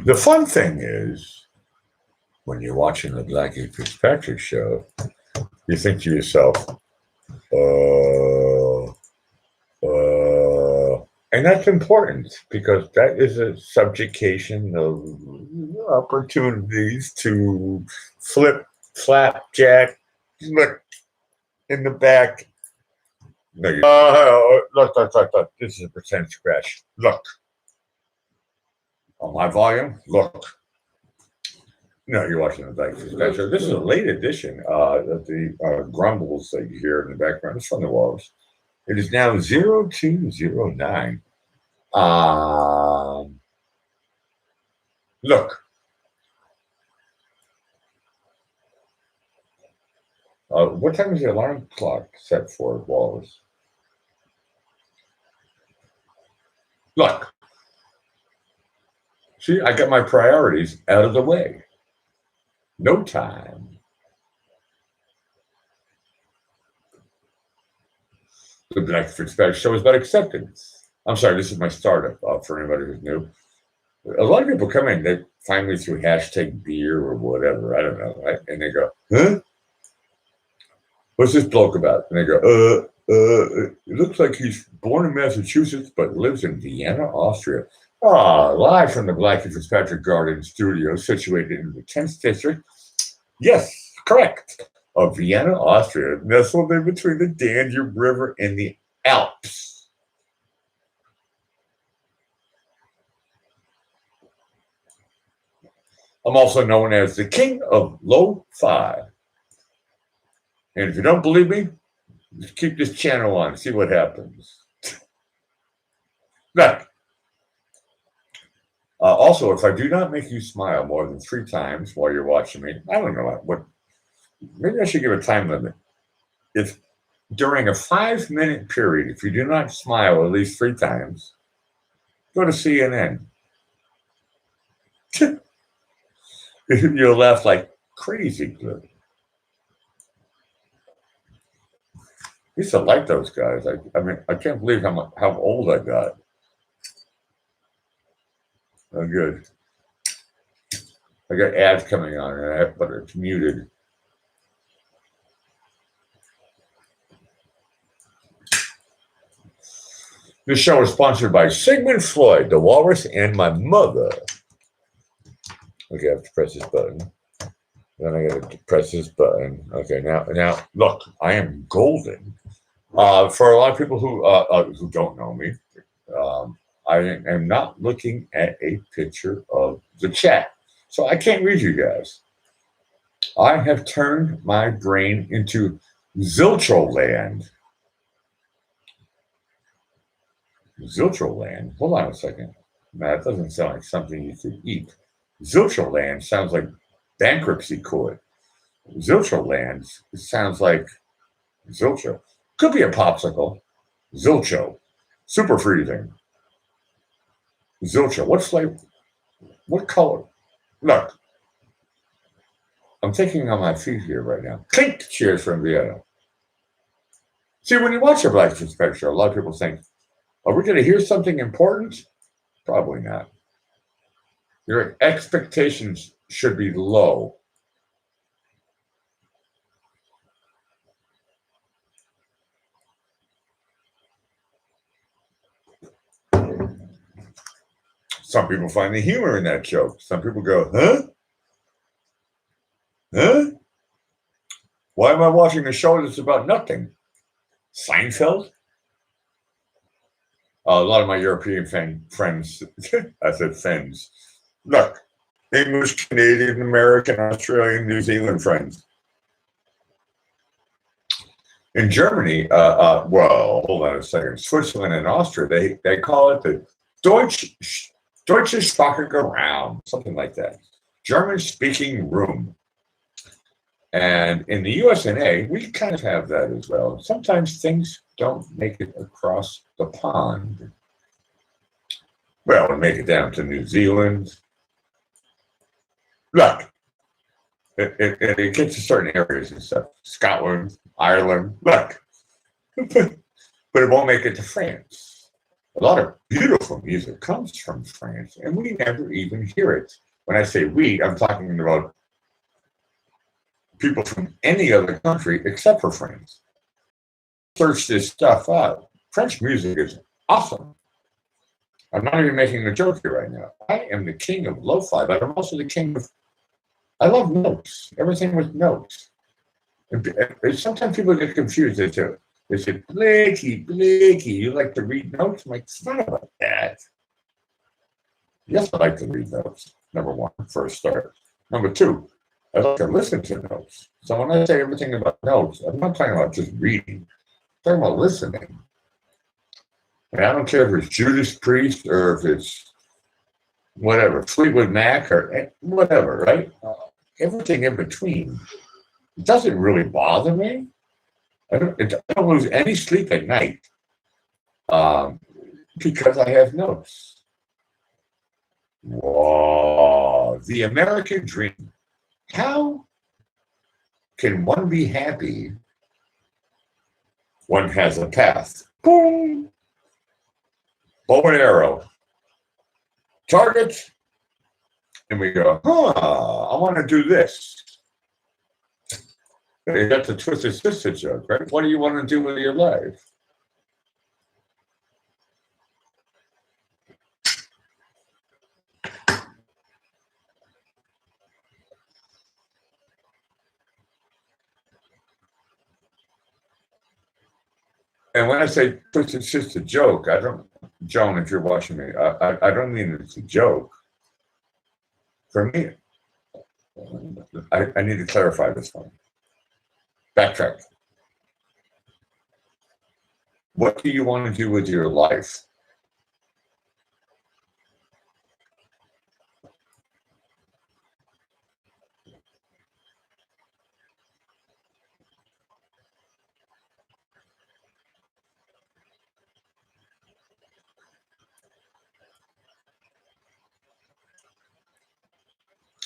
The fun thing is, when you're watching the Blackie Fitzpatrick show, you think to yourself, uh, and that's important because that is a subjugation of opportunities to flip, flapjack, look in the back. No, look. This is a pretend scratch. Look. On my volume, look. No, you're watching the Black Special. This is a late edition of the grumbles that you hear in the background. It's from the walls. It is now 0209. Look. What time is the alarm clock set for, Wallace? Look. See, I got my priorities out of the way. No time. The Black Fitzpatrick show is about acceptance. I'm sorry, this is my startup for anybody who's new. A lot of people come in, they find me through hashtag beer or whatever, I don't know, right? And they go, huh? What's this bloke about? And they go, it looks like he's born in Massachusetts but lives in Vienna, Austria. Live from the Blackie Fitzpatrick Garden Studio, situated in the 10th district. Yes, correct. Of Vienna, Austria, nestled in between the Danube River and the Alps. I'm also known as the King of Lo-Fi. And if you don't believe me, just keep this channel on, see what happens. Look. Also, if I do not make you smile more than 3 times while you're watching me, I don't know what. Maybe I should give a time limit. If during a 5-minute period, if you do not smile at least 3 times, go to CNN. You'll laugh like crazy good. I used to like those guys. I mean, I can't believe how old I got. Oh, good. I got ads coming on, but it's muted. This show is sponsored by Sigmund Freud, the Walrus, and my mother. Okay, I have to press this button. Then I got to press this button. Okay, now look, I am golden. For a lot of people who don't know me, I am not looking at a picture of the chat, so I can't read you guys. I have turned my brain into Ziltroland. Ziltroland? Hold on a second. That doesn't sound like something you could eat. Ziltroland sounds like bankruptcy court. Ziltroland sounds like Zilcho. Could be a popsicle. Zilcho. Super freezing. Zilcho. What flavor? What color? Look. I'm thinking on my feet here right now. Clink! Cheers from Vienna. See, when you watch a Black Fitzpatrick show, a lot of people think, are we going to hear something important? Probably not. Your expectations should be low. Some people find the humor in that joke. Some people go, huh? Huh? Why am I watching a show that's about nothing? Seinfeld? A lot of my European friends, I said friends. Look, English, Canadian, American, Australian, New Zealand friends. In Germany, well, hold on a second. Switzerland and Austria, they call it the Deutsche Sprachige Raum, something like that. German-speaking room. And in the US and A, we kind of have that as well. Sometimes things don't make it across the pond. Well, we make it down to New Zealand. Look, it gets to certain areas and stuff. Scotland, Ireland, look. But it won't make it to France. A lot of beautiful music comes from France, and we never even hear it. When I say we, I'm talking about people from any other country except for France. Search this stuff out. French music is awesome. I'm not even making a joke here right now. I am the king of lo-fi, but I'm also the king of. I love notes. Everything with notes. And sometimes people get confused. They say, Blakey, you like to read notes? I'm like, it's not about that. Yes, I like to read notes. Number one, first start. Number two, I like to listen to notes. So when I say everything about notes, I'm not talking about just reading. I'm talking about listening. And I don't care if it's Judas Priest or if it's whatever, Fleetwood Mac or whatever, right? Everything in between. It doesn't really bother me. I don't lose any sleep at night because I have notes. Whoa, the American dream. How can one be happy when has a path? Boom! Bow and arrow. Target. And we go, I want to do this. You got the twisted sister joke, right? What do you want to do with your life? And when I say twisted sister joke, I don't, Joan, if you're watching me, I don't mean it's a joke. For me, I need to clarify this one. Backtrack. What do you want to do with your life?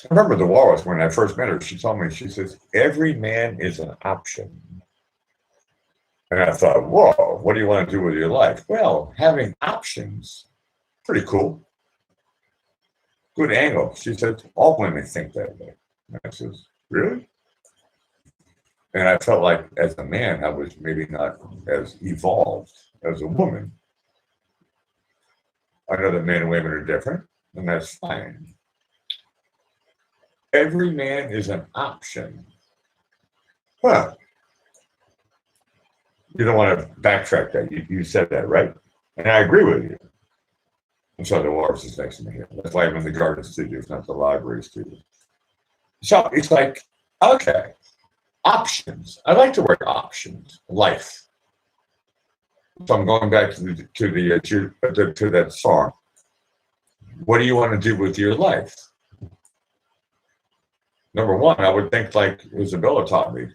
I remember the walrus when I first met her. She told me, she says, every man is an option. And I thought, whoa, what do you want to do with your life? Well, having options, pretty cool. Good angle. She said, all women think that way. And I says, really? And I felt like as a man, I was maybe not as evolved as a woman. I know that men and women are different, and that's fine. Every man is an option. Well, you don't want to backtrack that. You said that, right? And I agree with you. And so the walrus is next to me here. That's why I'm in the garden studio, it's not the library studio. So it's like, okay, options. I like the word options, life. So I'm going back to that song. What do you want to do with your life? Number one, I would think like Isabella taught me.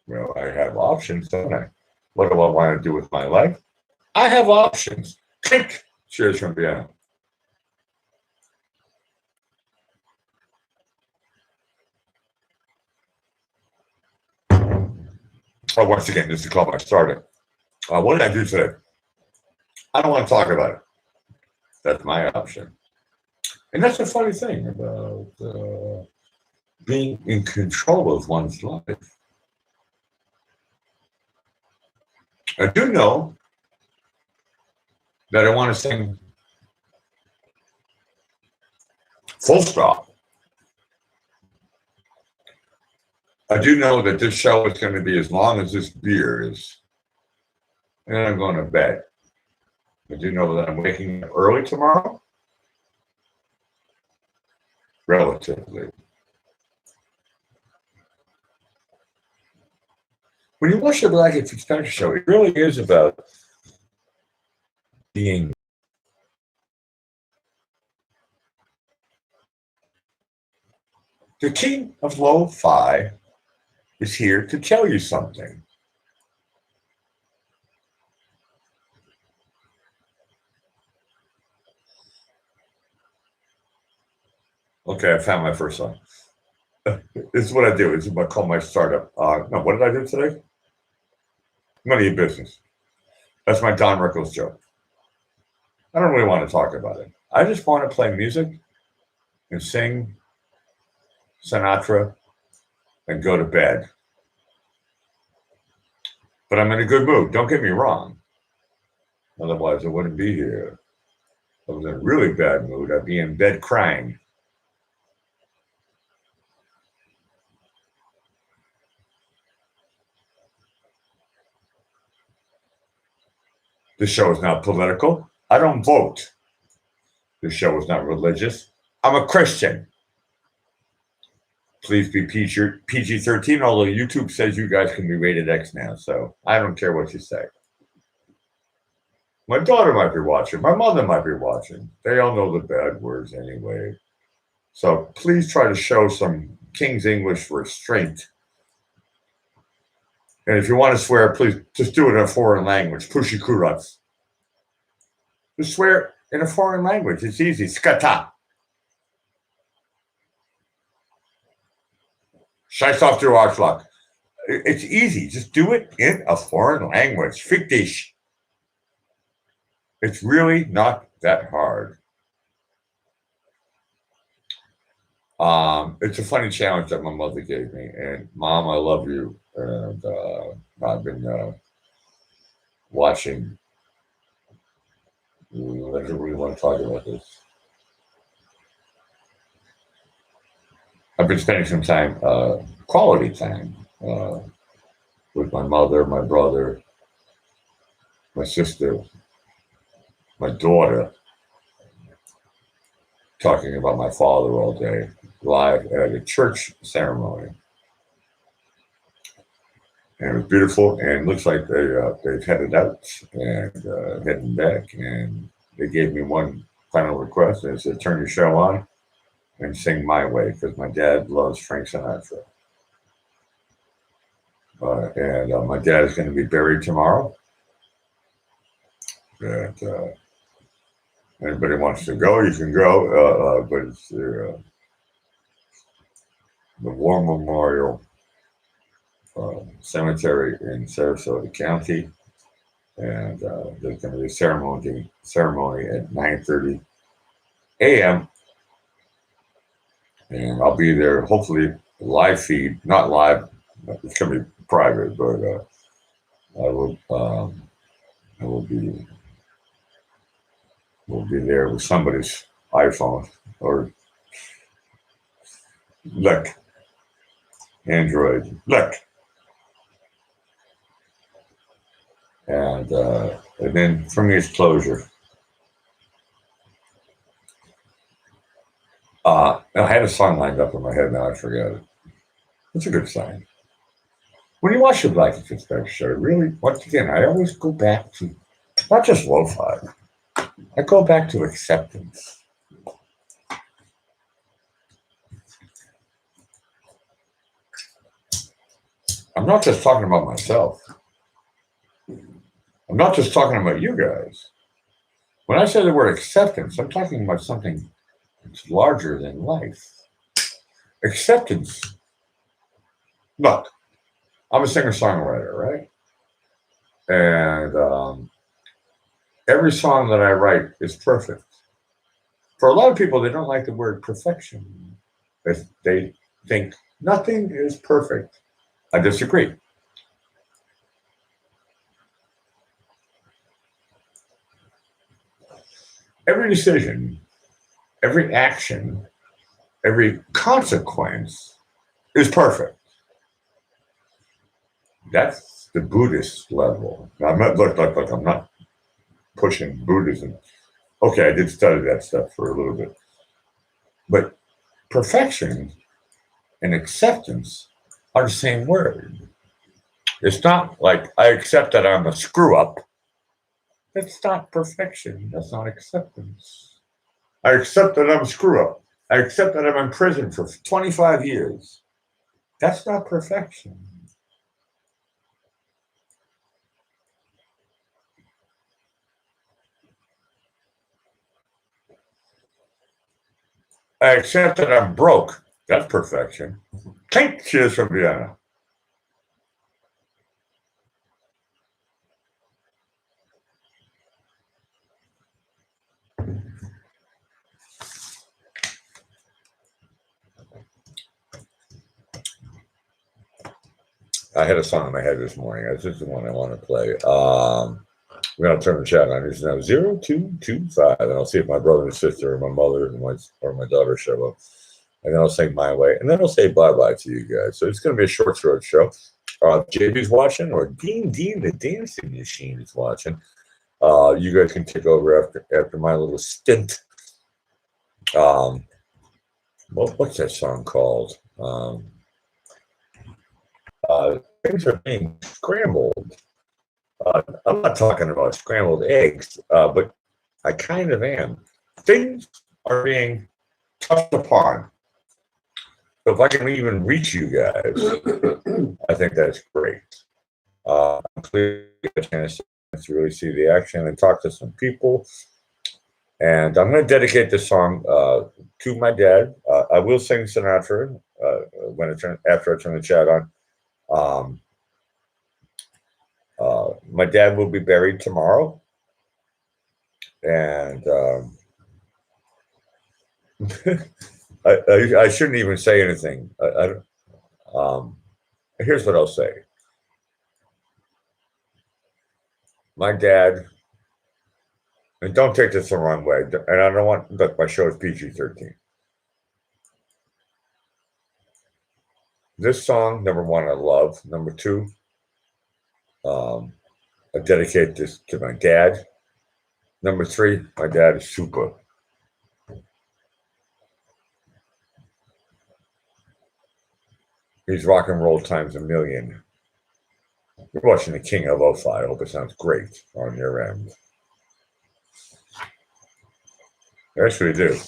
Well, I have options, don't I? What do I want to do with my life? I have options. Click. Cheers from Vienna. Oh, once again, this is the club I started. What did I do today? I don't want to talk about it. That's my option. And that's the funny thing about being in control of one's life. I do know that I want to sing full stop. I do know that this show is going to be as long as this beer is. And then I'm going to bed. I do know that I'm waking up early tomorrow. Relatively. When you watch the Black and Fitzpatrick show, it really is about being. The king of lo-fi is here to tell you something. Okay, I found my first song. This is what I do. This is what I call my startup. No, what did I do today? None of your business. That's my Don Rickles joke. I don't really want to talk about it. I just want to play music and sing Sinatra and go to bed. But I'm in a good mood. Don't get me wrong. Otherwise, I wouldn't be here. If I was in a really bad mood, I'd be in bed crying. This show is not political. I don't vote. This show is not religious. I'm a Christian. Please be PG-13, although YouTube says you guys can be rated X now, so I don't care what you say. My daughter might be watching. My mother might be watching. They all know the bad words anyway. So please try to show some King's English restraint. And if you want to swear, please just do it in a foreign language. Pushy kurats. Just swear in a foreign language. It's easy. Skata. Scheiß auf der Arschloch. It's easy. Just do it in a foreign language. Fick dich. It's really not that hard. It's a funny challenge that my mother gave me. And Mom, I love you. And I've been watching. I don't really want to talk about this. I've been spending some time, quality time, with my mother, my brother, my sister, my daughter, talking about my father all day, live at a church ceremony. And it was beautiful, and looks like they've headed out and heading back. And they gave me one final request, and it said, "Turn your show on and sing My Way," because my dad loves Frank Sinatra. And my dad is going to be buried tomorrow. And anybody wants to go, you can go. But it's the War Memorial Cemetery in Sarasota County. And there's going to be a ceremony at 9:30 a.m. And I'll be there, hopefully live feed, not live. It's going to be private, but I will be there with somebody's iPhone or look, Android, look. And then for me, it's closure. I had a song lined up in my head, now I forgot it. It's a good sign. When you watch the Black and Fitzpatrick show, really, once again, I always go back to not just lo-fi. I go back to acceptance. I'm not just talking about myself. I'm not just talking about you guys. When I say the word acceptance, I'm talking about something that's larger than life. Acceptance. Look, I'm a singer-songwriter, right? And every song that I write is perfect. For a lot of people, they don't like the word perfection. They think nothing is perfect. I disagree. Every decision, every action, every consequence is perfect. That's the Buddhist level. Now, I'm not look. I'm not pushing Buddhism. Okay, I did study that stuff for a little bit, but perfection and acceptance are the same word. It's not like I accept that I'm a screw up. That's not perfection. That's not acceptance. I accept that I'm a screw up. I accept that I'm in prison for 25 years. That's not perfection. I accept that I'm broke. That's perfection. Clink, cheers from Vienna. I had a song in my head this morning. This is the one I want to play. We're gonna turn the chat on. It's now 0225, and I'll see if my brother and sister, or my mother, or my daughter show up, and then I'll sing My Way, and then I'll say bye bye to you guys. So it's gonna be a short show. JB's watching, or Dean the dancing machine is watching. You guys can take over after my little stint. What's that song called? Things are being scrambled. I'm not talking about scrambled eggs, but I kind of am. Things are being touched upon. So if I can even reach you guys, I think that's great. I'm clearly get a chance to really see the action and talk to some people. And I'm going to dedicate this song to my dad. I will sing Sinatra after I turn the chat on. My dad will be buried tomorrow, and I shouldn't even say anything. Here's what I'll say. My dad, and don't take this the wrong way, and I don't want, look, my show is PG-13. This song, number one, I love. Number two, I dedicate this to my dad. Number three, my dad is super. He's rock and roll times a million. You're watching the King of Lo-Fi. I hope it sounds great on your end. Yes, we do.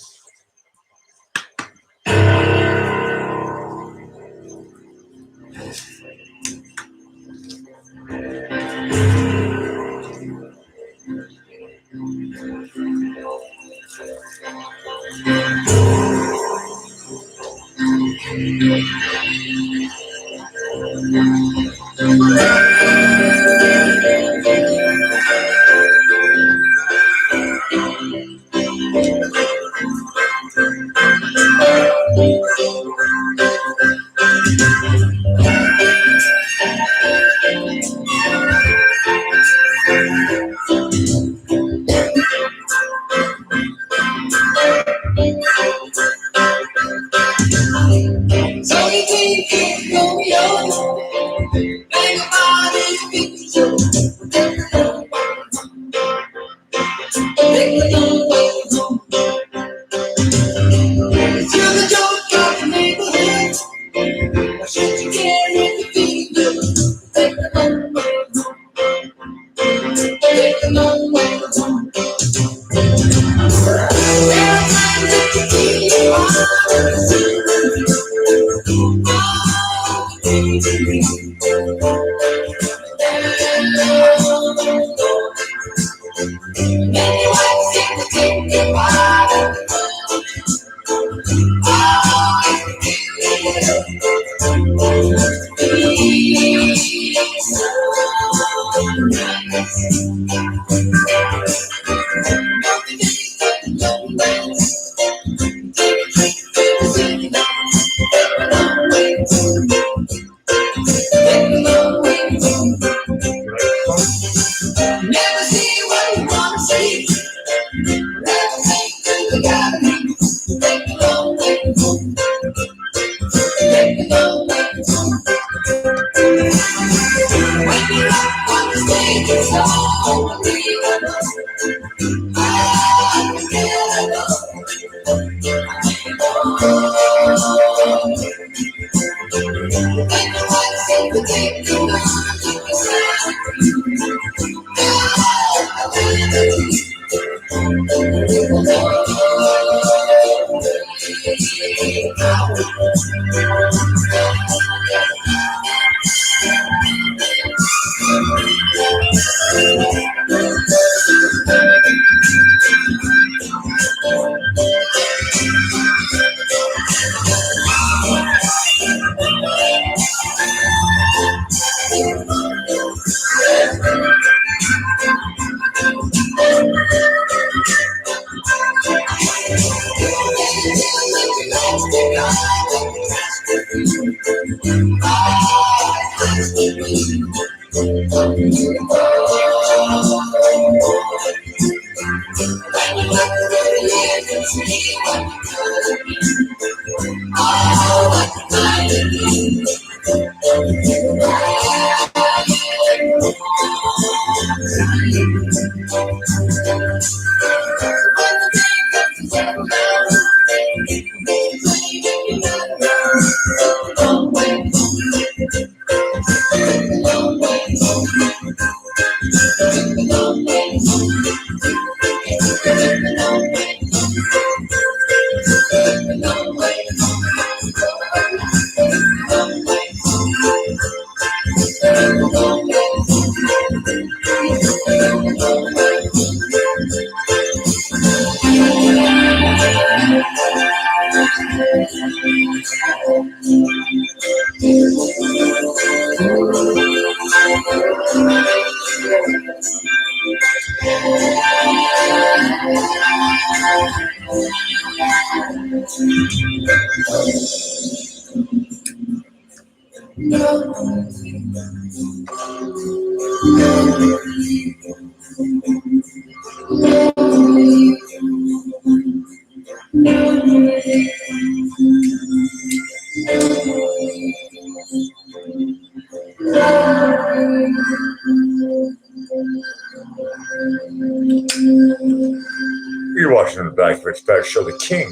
You're watching the Black to Expect show, the king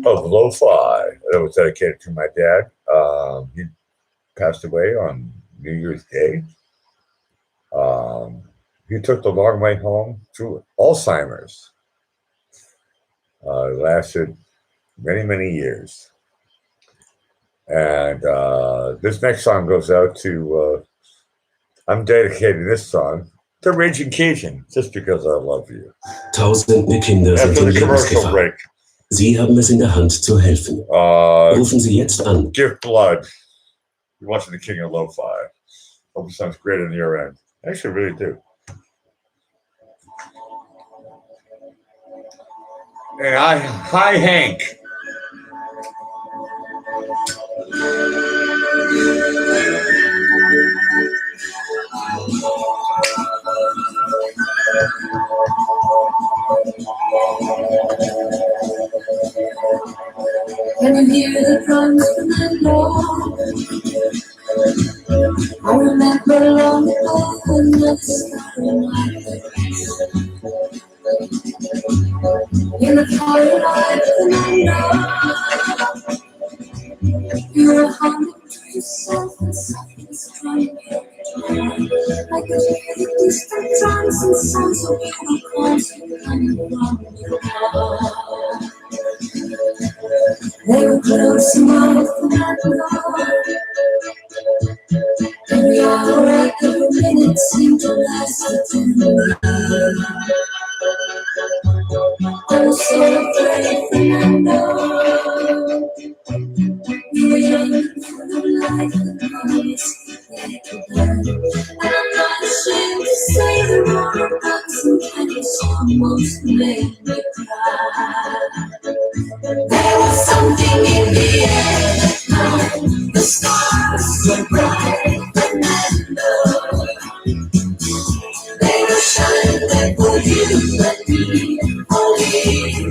of lo-fi. That was dedicated to my dad. He passed away on New Year's Day. He took the long way home through Alzheimer's. It lasted many, many years. And this next song goes out to, I'm dedicating this song to Raging Cajun, just because I love you. Tausende Kinder sind in Lebensgefahr. Sie haben es in der Hand zu helfen. Rufen Sie jetzt an. Give blood. You're watching the King of Lo-Fi. Hope it sounds great on your end. I actually really do. And hi Hank. Can you hear the drums from the north? I remember long ago when the starry night in the twilight of the night, you were humming to yourself and softly strumming your guitar. I could hear the distant drums and sounds of unicorns coming from your heart. They were closing off that door. Every hour, every minute seemed to last eternity. I was so afraid, Fernando. You were young and full of life and promise they could learn. And I'm not ashamed to say the roar of guns and cannons almost made me cry. There was something in the air that night. The stars were bright, Fernando. They were shining for you and me, only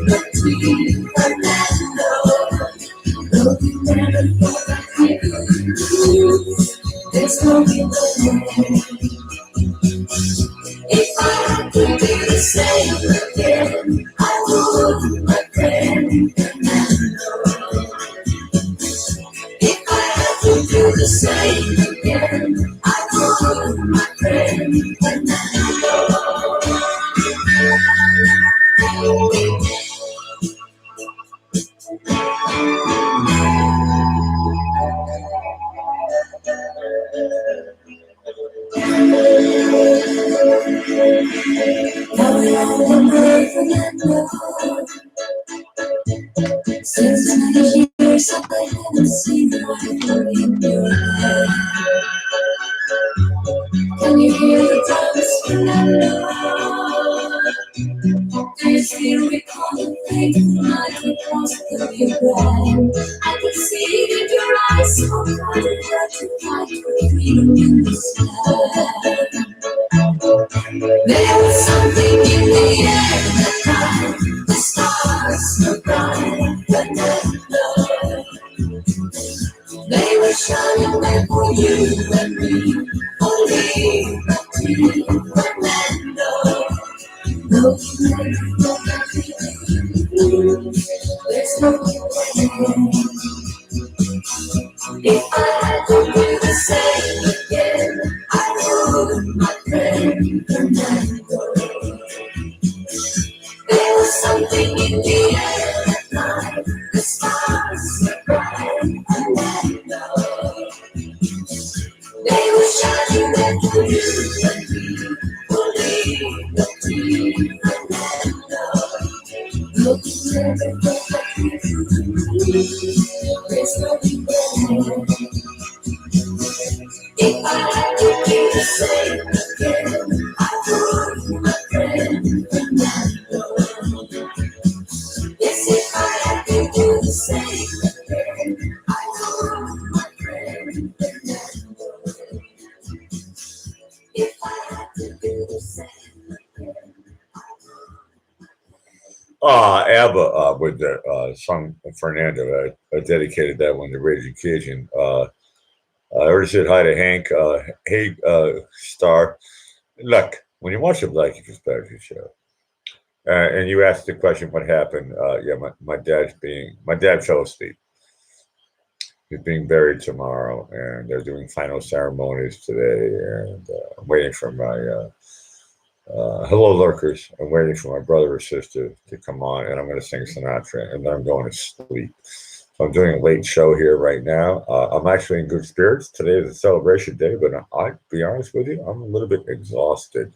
the tree, Fernando. Though you never thought I could do, there's no way. If I had to do the same again, I would, my friend, Fernando. If I had to do the same again, I would, my friend, Fernando. Now we all wonder, Fernando. Since many years I haven't seen the light in your head. Can you hear the drums, Fernando? Do you still recall the fateful night we crossed the Rio Grande? I could see that your eyes so bright and had to fight for freedom in the sky. There was something in the air that night. The stars were bright, Fernando. They were shining there for you and me, only the tree, Fernando. Though you never thought that we could, there's no way. If I had to do the same again, I would, my friend, Fernando. There was something in the air that night. The stars were bright, Fernando. They were shining there for you and me, only the tree, Fernando. Look, you never thought that we could, there's no way. If I had to do the same again, I would, my friend, Fernando. ABBA with the song Fernando. I dedicated that one to Raging Cajun. I already said hi to Hank. Hey, Star. Look, when you watch a Black Conspiracy show, and you asked the question, what happened? Yeah, my dad fell asleep. He's being buried tomorrow, and they're doing final ceremonies today. And I'm waiting for my hello, lurkers. I'm waiting for my brother or sister to come on, and I'm going to sing Sinatra, and then I'm going to sleep. So I'm doing a late show here right now. I'm actually in good spirits. Today is a celebration day, but I'll be honest with you, I'm a little bit exhausted.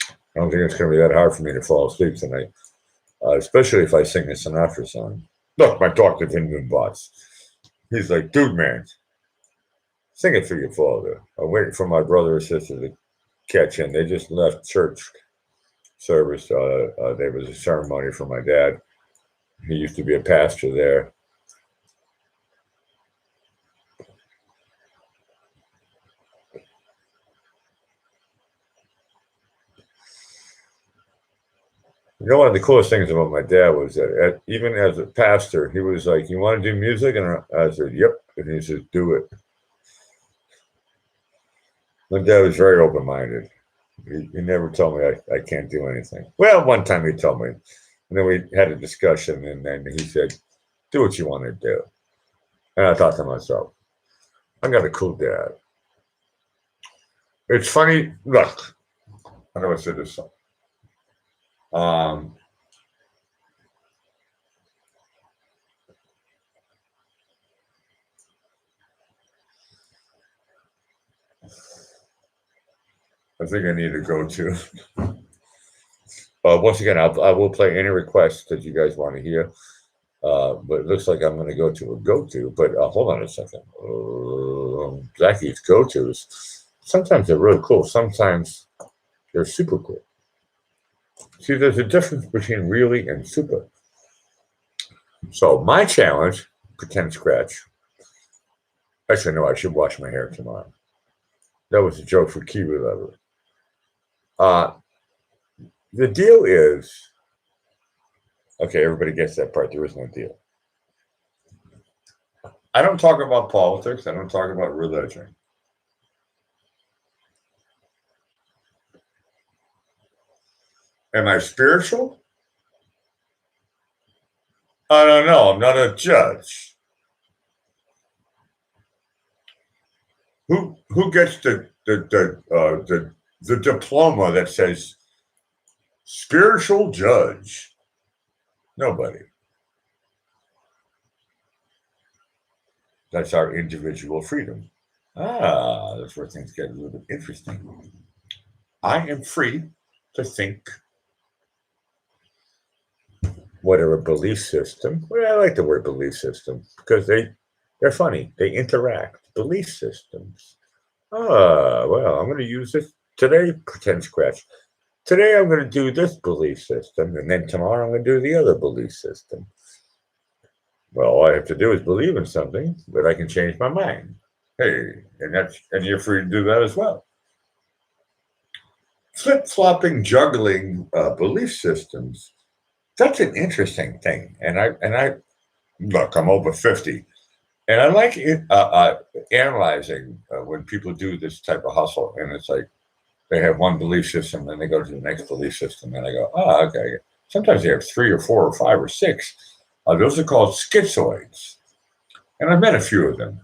I don't think it's going to be that hard for me to fall asleep tonight, especially if I sing a Sinatra song. Look, my doctor didn't even bots. He's like, dude, man, sing it for your father. I'm waiting for my brother or sister to catch in. They just left church service. There was a ceremony for my dad. He used to be a pastor there. You know, one of the coolest things about my dad was that even as a pastor, he was like, you want to do music? And I said, yep. And he said, do it. My dad was very open-minded. He never told me I can't do anything. Well, one time he told me, and then we had a discussion, and then he said, do what you want to do. And I thought to myself, I got a cool dad. It's funny. Look, I know I said this. I think I need to go to. Once again, I will play any requests that you guys want to hear. But it looks like I'm going to go to a go-to. But hold on a second. Zaki's go-tos. Sometimes they're really cool. Sometimes they're super cool. See, there's a difference between really and super. So my challenge, pretend scratch. Actually, no, I should wash my hair tomorrow. That was a joke for Kiwi Lover. The deal is, okay, everybody gets that part. There is no deal. I don't talk about politics. I don't talk about religion. Am I spiritual? I don't know. I'm not a judge. Who gets the diploma that says spiritual judge? Nobody. That's our individual freedom. That's where things get a little bit interesting. I am free to think whatever belief system. Well, I like the word belief system because they're funny. They interact. Belief systems. Well, I'm going to use this today, pretend scratch. Today I'm going to do this belief system, and then tomorrow I'm going to do the other belief system. Well, all I have to do is believe in something, but I can change my mind. Hey, and you're free to do that as well. Flip-flopping, juggling belief systems. That's an interesting thing. And I look, I'm over 50. And I like analyzing when people do this type of hustle. And it's like they have one belief system, then they go to the next belief system. And I go, okay. Sometimes they have 3 or 4 or 5 or 6. Those are called schizoids. And I've met a few of them.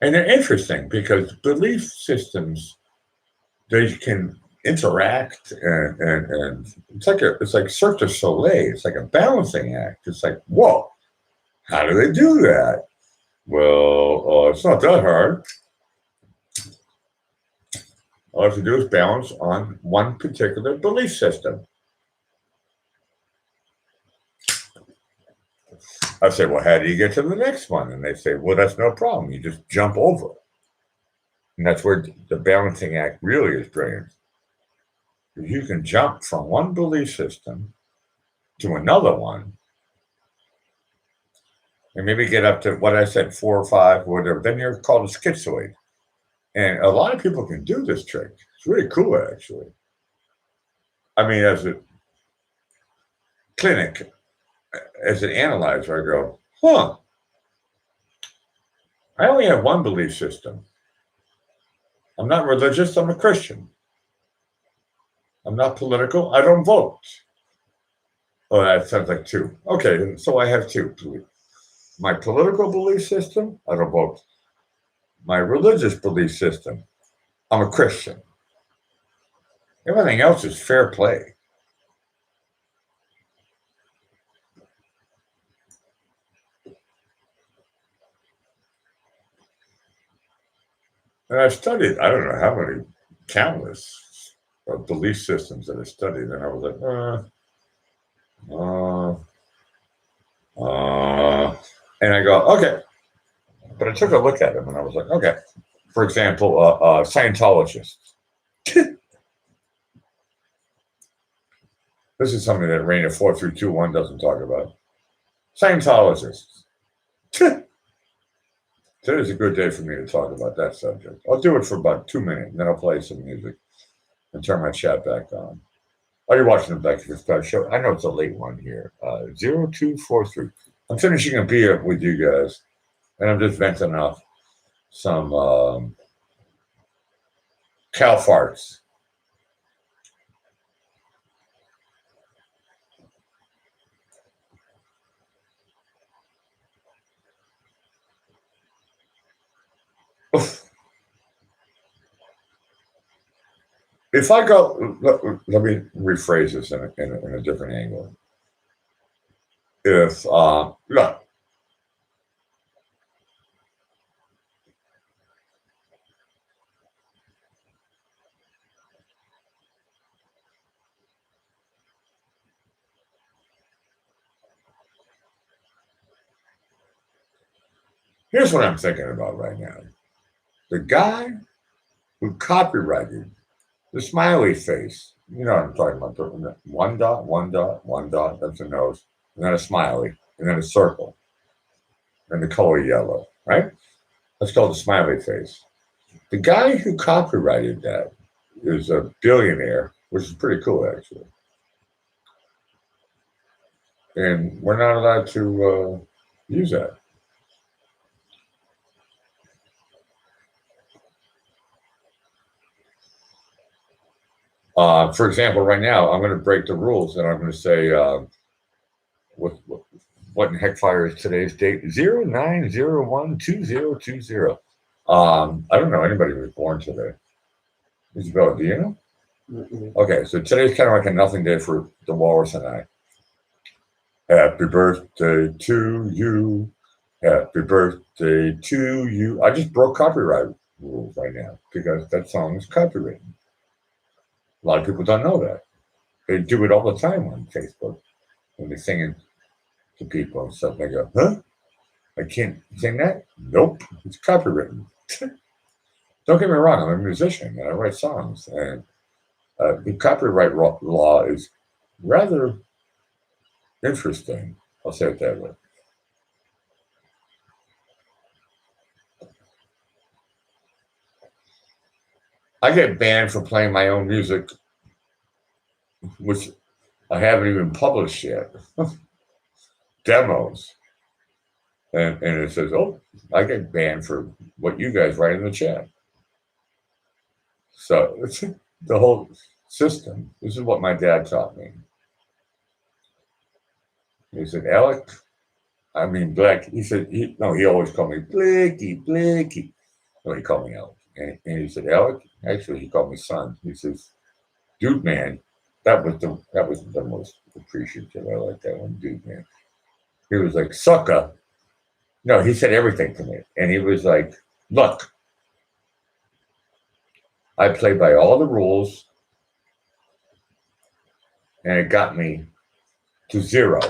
And they're interesting because belief systems, they can interact and it's like Cirque du Soleil. It's like a balancing act. It's like, whoa, how do they do that? Well, it's not that hard. All I have to do is balance on one particular belief system. I say, well, how do you get to the next one? And they say, well, that's no problem. You just jump over. And that's where the balancing act really is brilliant. You can jump from one belief system to another one and maybe get up to what I said, 4 or 5, or whatever. Then you're called a schizoid. And a lot of people can do this trick. It's really cool, actually. I mean, clinic as an analyzer, I go, huh, I only have one belief system. I'm not religious, I'm a Christian. I'm not political, I don't vote. Oh, that sounds like two. Okay, so I have two. My political belief system, I don't vote. My religious belief system, I'm a Christian. Everything else is fair play. And I studied, I don't know how many, countless belief systems that I studied, and I was like, and I go, okay. But I took a look at them, and I was like, okay. For example, Scientologists. This is something that Raina 4321 doesn't talk about. Scientologists. Today's a good day for me to talk about that subject. I'll do it for about 2 minutes, and then I'll play some music and turn my chat back on. Are you watching the Becky Fitzpatrick Show? I know it's a late one here. 0243. I'm finishing a beer with you guys, and I'm just venting off some cow farts. If I go, let me rephrase this in a different angle. If, look, here's what I'm thinking about right now. The guy who copyrighted the smiley face, you know what I'm talking about, one dot, one dot, one dot, that's a nose, and then a smiley, and then a circle, and the color yellow, right? That's called the smiley face. The guy who copyrighted that is a billionaire, which is pretty cool, actually. And we're not allowed to use that. For example, right now, I'm going to break the rules, and I'm going to say, what in heck fire is today's date? 09012020. I don't know anybody who was born today. Isabella, do you know? Mm-hmm. Okay, so today's kind of like a nothing day for the Walrus and I. Happy birthday to you. Happy birthday to you. I just broke copyright rules right now because that song is copyrighted. A lot of people don't know that. They do it all the time on Facebook when they're singing to people and stuff. They go, huh? I can't sing that? Nope, it's copywritten. Don't get me wrong, I'm a musician and I write songs. And the copyright law is rather interesting. I'll say it that way. I get banned for playing my own music, which I haven't even published yet. Demos. And it says, oh, I get banned for what you guys write in the chat. So it's the whole system. This is what my dad taught me. He said, Black. He said, he always called me Blakey. No, he called me Alec. And he said, Alec, actually, he called me son. He says, dude, man, that was the most appreciative. I like that one, dude, man. He was like, sucker. No, he said everything to me. And he was like, look, I play by all the rules, and it got me to 0.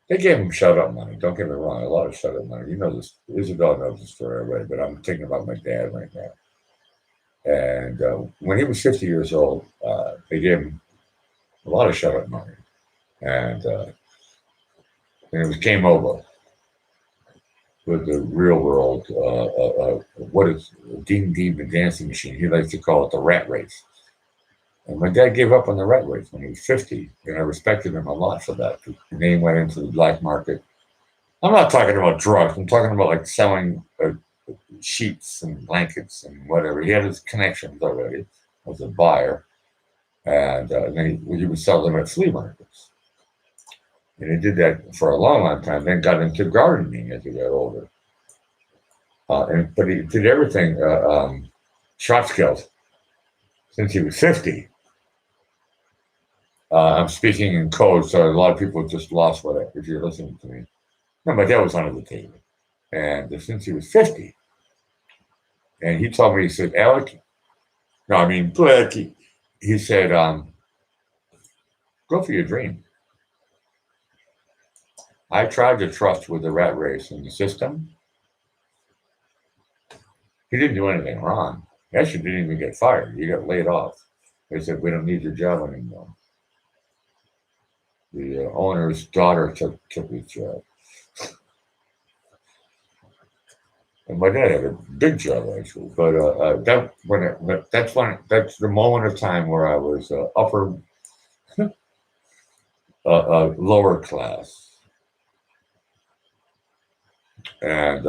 They gave him shut-up money. Don't get me wrong, a lot of shut-up money. You know this. Isabel knows the story already, but I'm thinking about my dad right now. And when he was 50 years old, they gave him a lot of shut-up money. And it was game over with the real world. What is Dean the Dancing Machine? He likes to call it the rat race. And my dad gave up on the rat race when he was 50, and I respected him a lot for that. And then he went into the black market. I'm not talking about drugs. I'm talking about like selling sheets and blankets and whatever. He had his connections already as a buyer, and then he would sell them at flea markets. And he did that for a long, long time. Then got into gardening as he got older. But he did everything short skills since he was 50. I'm speaking in code, so a lot of people just lost what if you're listening to me. No, my dad was under the table. And since he was 50, and he told me, he said, Alec, no, I mean, Blackie, he said, go for your dream. I tried to trust with the rat race in the system. He didn't do anything wrong. He actually didn't even get fired. He got laid off. They said, we don't need your job anymore. The owner's daughter took his job. And my dad had a big job actually, but that's the moment of time where I was upper, lower class, and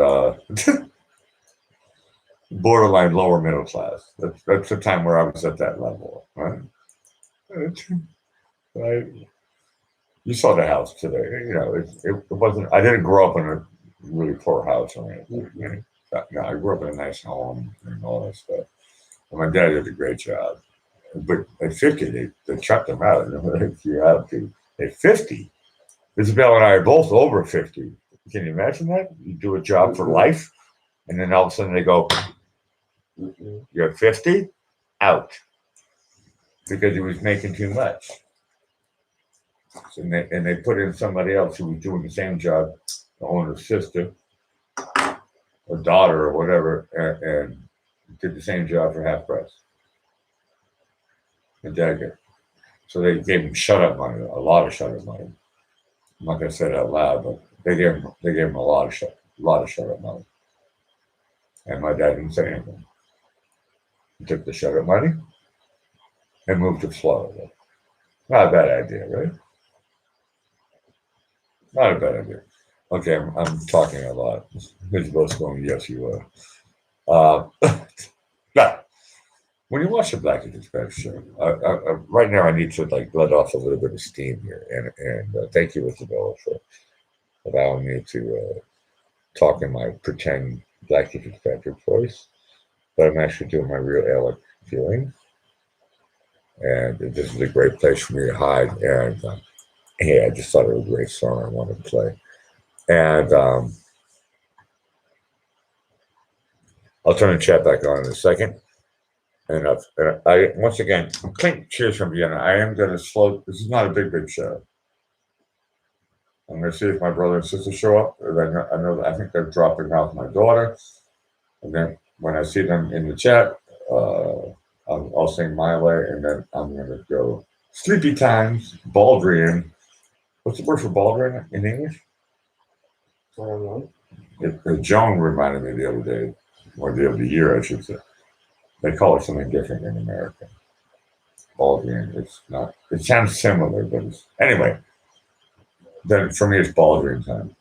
borderline lower middle class. That's the time where I was at that level, right? Right. You saw the house today. You know, it wasn't. I didn't grow up in a really poor house or anything. You know? No, I grew up in a nice home and all that stuff. And my dad did a great job. But at 50, they chucked him out. If you have to. At 50, Isabel and I are both over 50. Can you imagine that? You do a job for life, and then all of a sudden they go, you're 50? Out. Because he was making too much. And they put in somebody else who was doing the same job, the owner's sister or daughter or whatever, and did the same job for half price. And dad so they gave him shut-up money, a lot of shut-up money. I'm not gonna say it out loud, but they gave him a lot of shut-up money. And my dad didn't say anything. He took the shut-up money and moved to Florida. Not a bad idea, right? Not a bad idea. Okay, I'm talking a lot. Isabel's going, yes, you are. But when you watch the Black and Hispanic show, right now I need to like let off a little bit of steam here, and thank you, Isabella, for allowing me to talk in my pretend Black and Hispanic voice, but I'm actually doing my real Alec feeling, and this is a great place for me to hide. And hey, I just thought it was a great song I wanted to play. And I'll turn the chat back on in a second. And I once again, clink, cheers from Vienna. I am going to slow. This is not a big show. I'm going to see if my brother and sister show up. I think they're dropping off my daughter. And then when I see them in the chat, I'll sing my way, and then I'm going to go sleepy times, Baldrian. What's the word for Baldrian in English? I don't know. Joan reminded me the other day, or the other year, I should say. They call it something different in America. Baldrian, it's not. It sounds similar, but it's anyway. Then for me, it's Baldrian time.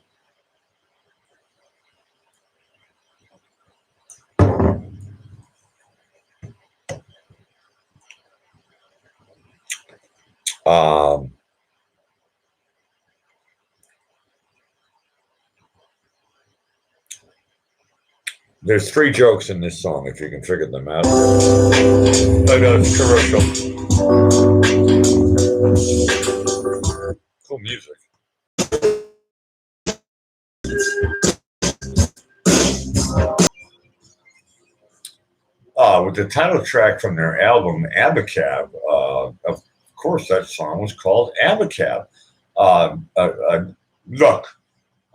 There's 3 jokes in this song, if you can figure them out. I know it's commercial. Cool music. With the title track from their album Abacab, of course that song was called Abacab. Look,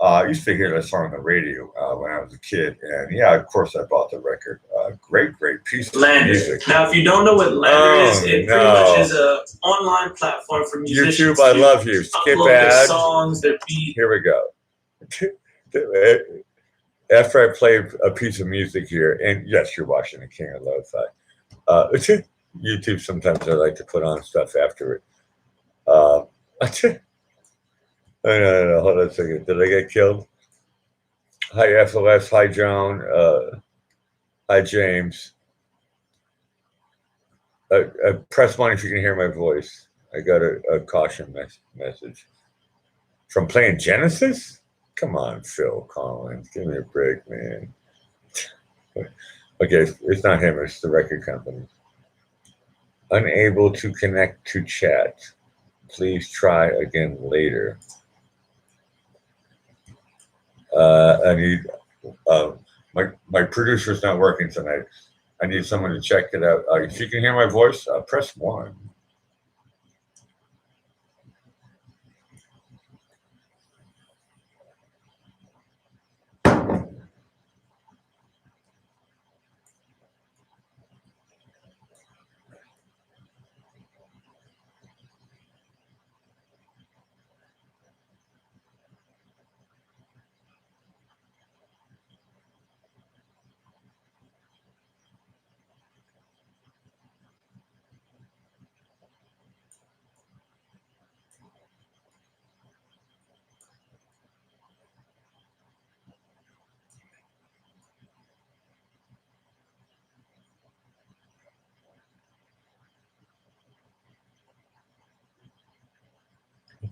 I used to hear that song on the radio when I was a kid, and yeah, of course I bought the record. Great piece of music. Now, if you don't know what Lander is, it pretty much is an online platform for musicians. YouTube, I love you. Skip their songs, their beats. Here we go. After I play a piece of music here, and yes, you're watching the King of Lo-Fi. YouTube, sometimes I like to put on stuff after it. No. Hold on a second. Did I get killed? Hi, FLS. Hi, Joan. Hi, James. Press 1 if you can hear my voice. I got a caution message. From playing Genesis? Come on, Phil Collins. Give me a break, man. Okay, it's not him. It's the record company. Unable to connect to chat. Please try again later. I need my producer's not working tonight. I need someone to check it out. If you can hear my voice, press 1.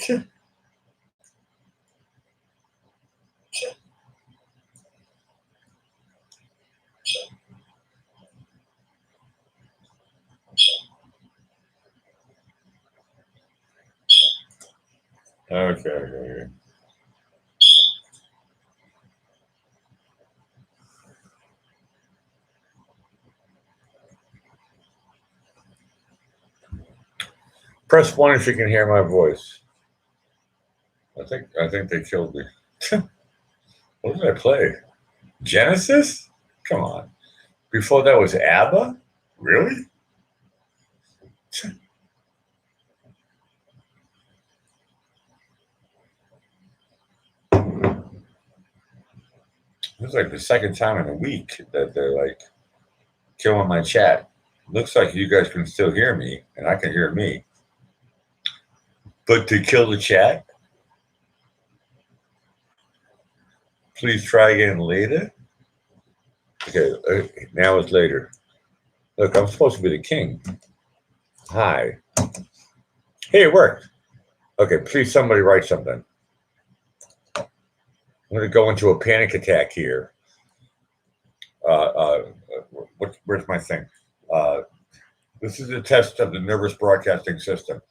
Okay. Press 1 if you can hear my voice. I think they killed me. What did I play? Genesis? Come on. Before that was ABBA? Really? It's like the second time in a week that they're like killing my chat. Looks like you guys can still hear me, and I can hear me. But to kill the chat, please try again later. Okay, now it's later. Look, I'm supposed to be the king. Hi. Hey, it worked. Okay, please somebody write something. I'm going to go into a panic attack here. Where's my thing? This is a test of the nervous broadcasting system.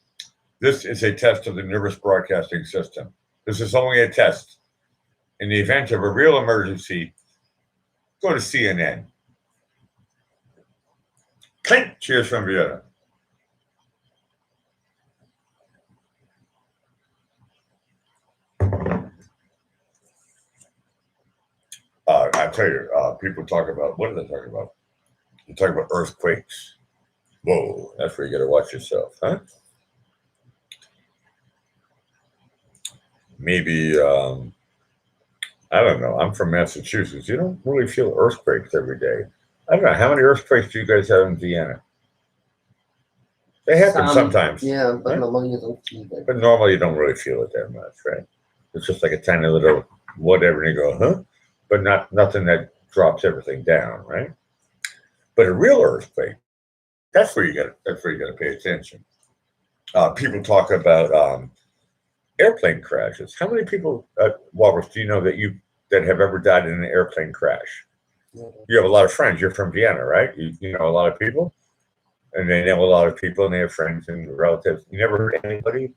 This is a test of the nervous broadcasting system. This is only a test. In the event of a real emergency, go to CNN. Clint, cheers from Vienna. I tell you, people talk about, what are they talking about? You talk about earthquakes. Whoa, that's where you got to watch yourself, huh? Maybe, I don't know. I'm from Massachusetts. You don't really feel earthquakes every day. I don't know. How many earthquakes do you guys have in Vienna? They happen sometimes. Yeah, but right? Normally you don't feel that. But normally you don't really feel it that much, right? It's just like a tiny little whatever, and you go, huh? But nothing that drops everything down, right? But a real earthquake, that's where you got to pay attention. People talk about airplane crashes. How many people, Walrus, do you know that have ever died in an airplane crash? Yeah. You have a lot of friends. You're from Vienna, right? You know a lot of people, and they know a lot of people, and they have friends and relatives. You never heard anybody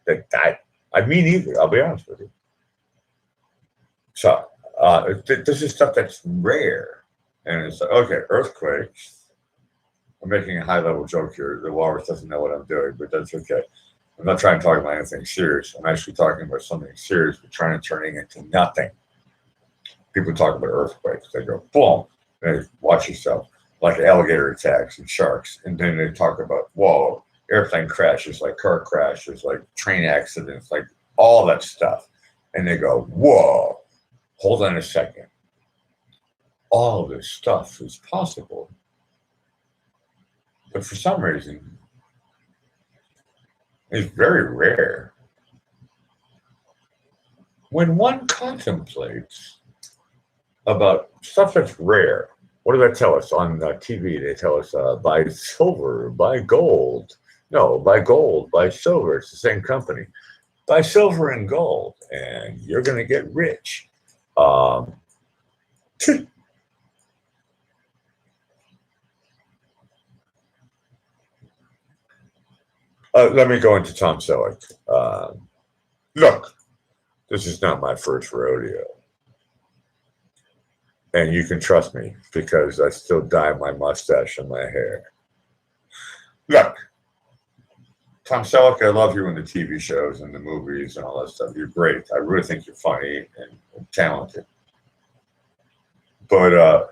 that died. I mean, either. I'll be honest with you. So this is stuff that's rare, and it's like, okay, earthquakes. I'm making a high-level joke here. The Walrus doesn't know what I'm doing, but that's okay. I'm not trying to talk about anything serious. I'm actually talking about something serious, but trying to turn it into nothing. People talk about earthquakes. They go, boom, and they watch yourself, like alligator attacks and sharks. And then they talk about, whoa, airplane crashes, like car crashes, like train accidents, like all that stuff. And they go, whoa, hold on a second. All this stuff is possible. But for some reason, it's very rare. When one contemplates about stuff that's rare, what do they tell us on TV? They tell us buy silver, buy gold. No, buy gold, buy silver. It's the same company. Buy silver and gold, and you're going to get rich. Let me go into Tom Selleck. Look, this is not my first rodeo. And you can trust me because I still dye my mustache and my hair. Look, Tom Selleck, I love you in the TV shows and the movies and all that stuff. You're great. I really think you're funny and talented. But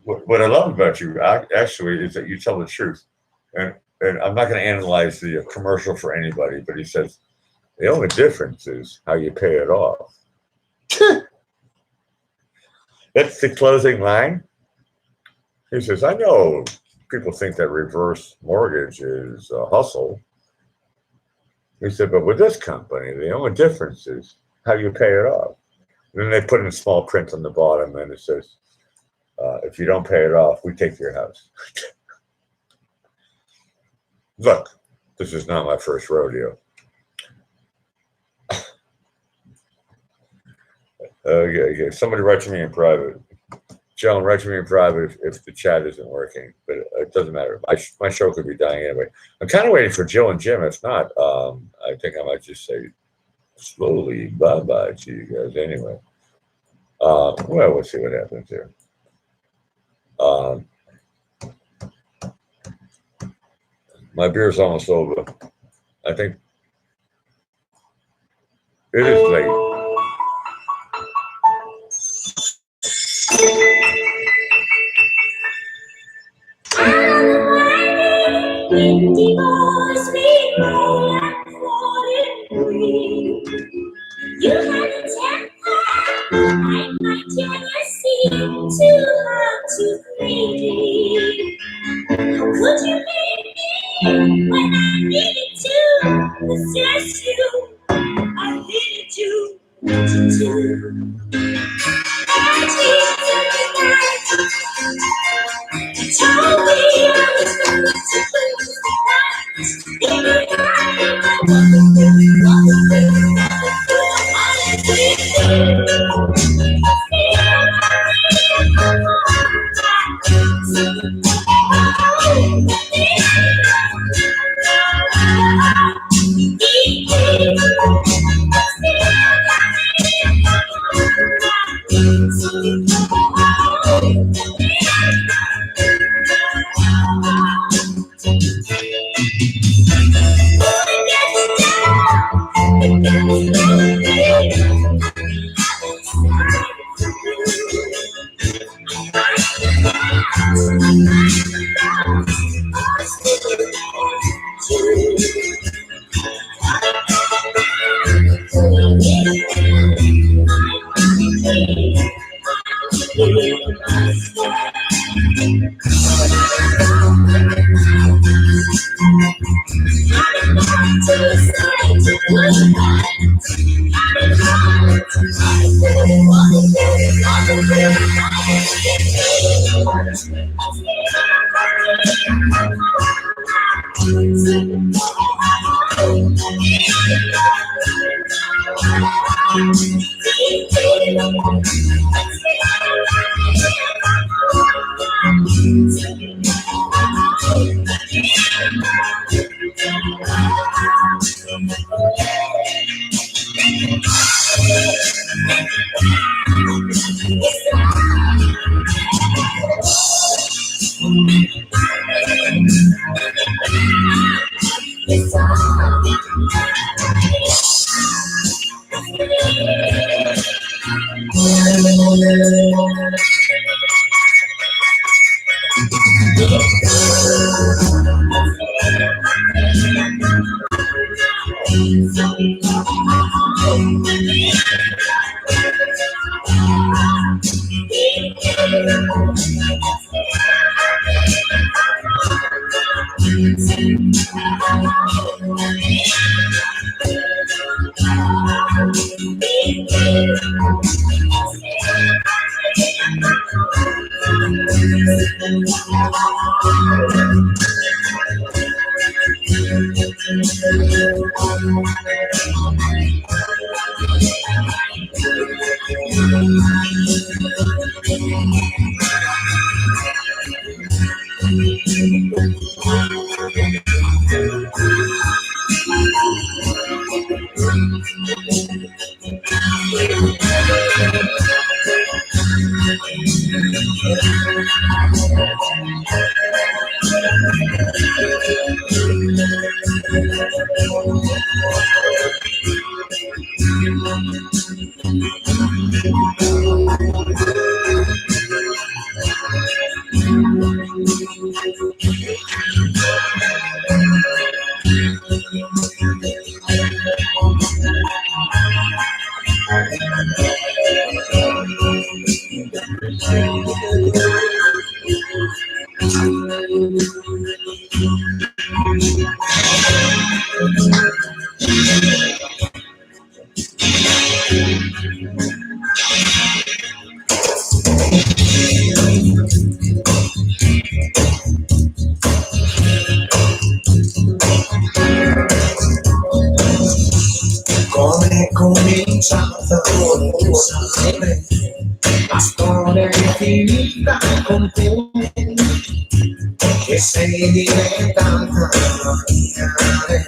what I love about you actually is that you tell the truth. And I'm not going to analyze the commercial for anybody, but he says, the only difference is how you pay it off. That's the closing line. He says, I know people think that reverse mortgage is a hustle. He said, but with this company, the only difference is how you pay it off. And then they put in small print on the bottom, and it says, if you don't pay it off, we take your house. Look, this is not my first rodeo. Okay, somebody write to me in private. Joan, write to me in private if the chat isn't working, but it doesn't matter. My show could be dying anyway. I'm kind of waiting for Jill and Jim. If not, I think I might just say slowly bye-bye to you guys anyway. Well, we'll see what happens here. My beer's almost over. I think it is late. Divorce me, you had a temper, and my jealousy too hard to free. Could you leave me when I needed to possess you? I needed you to do. I told me I was going to lose the fight. Every time I wanted Come cominciata non lo sapere, la storia è finita con te, che sei diventata la mia re,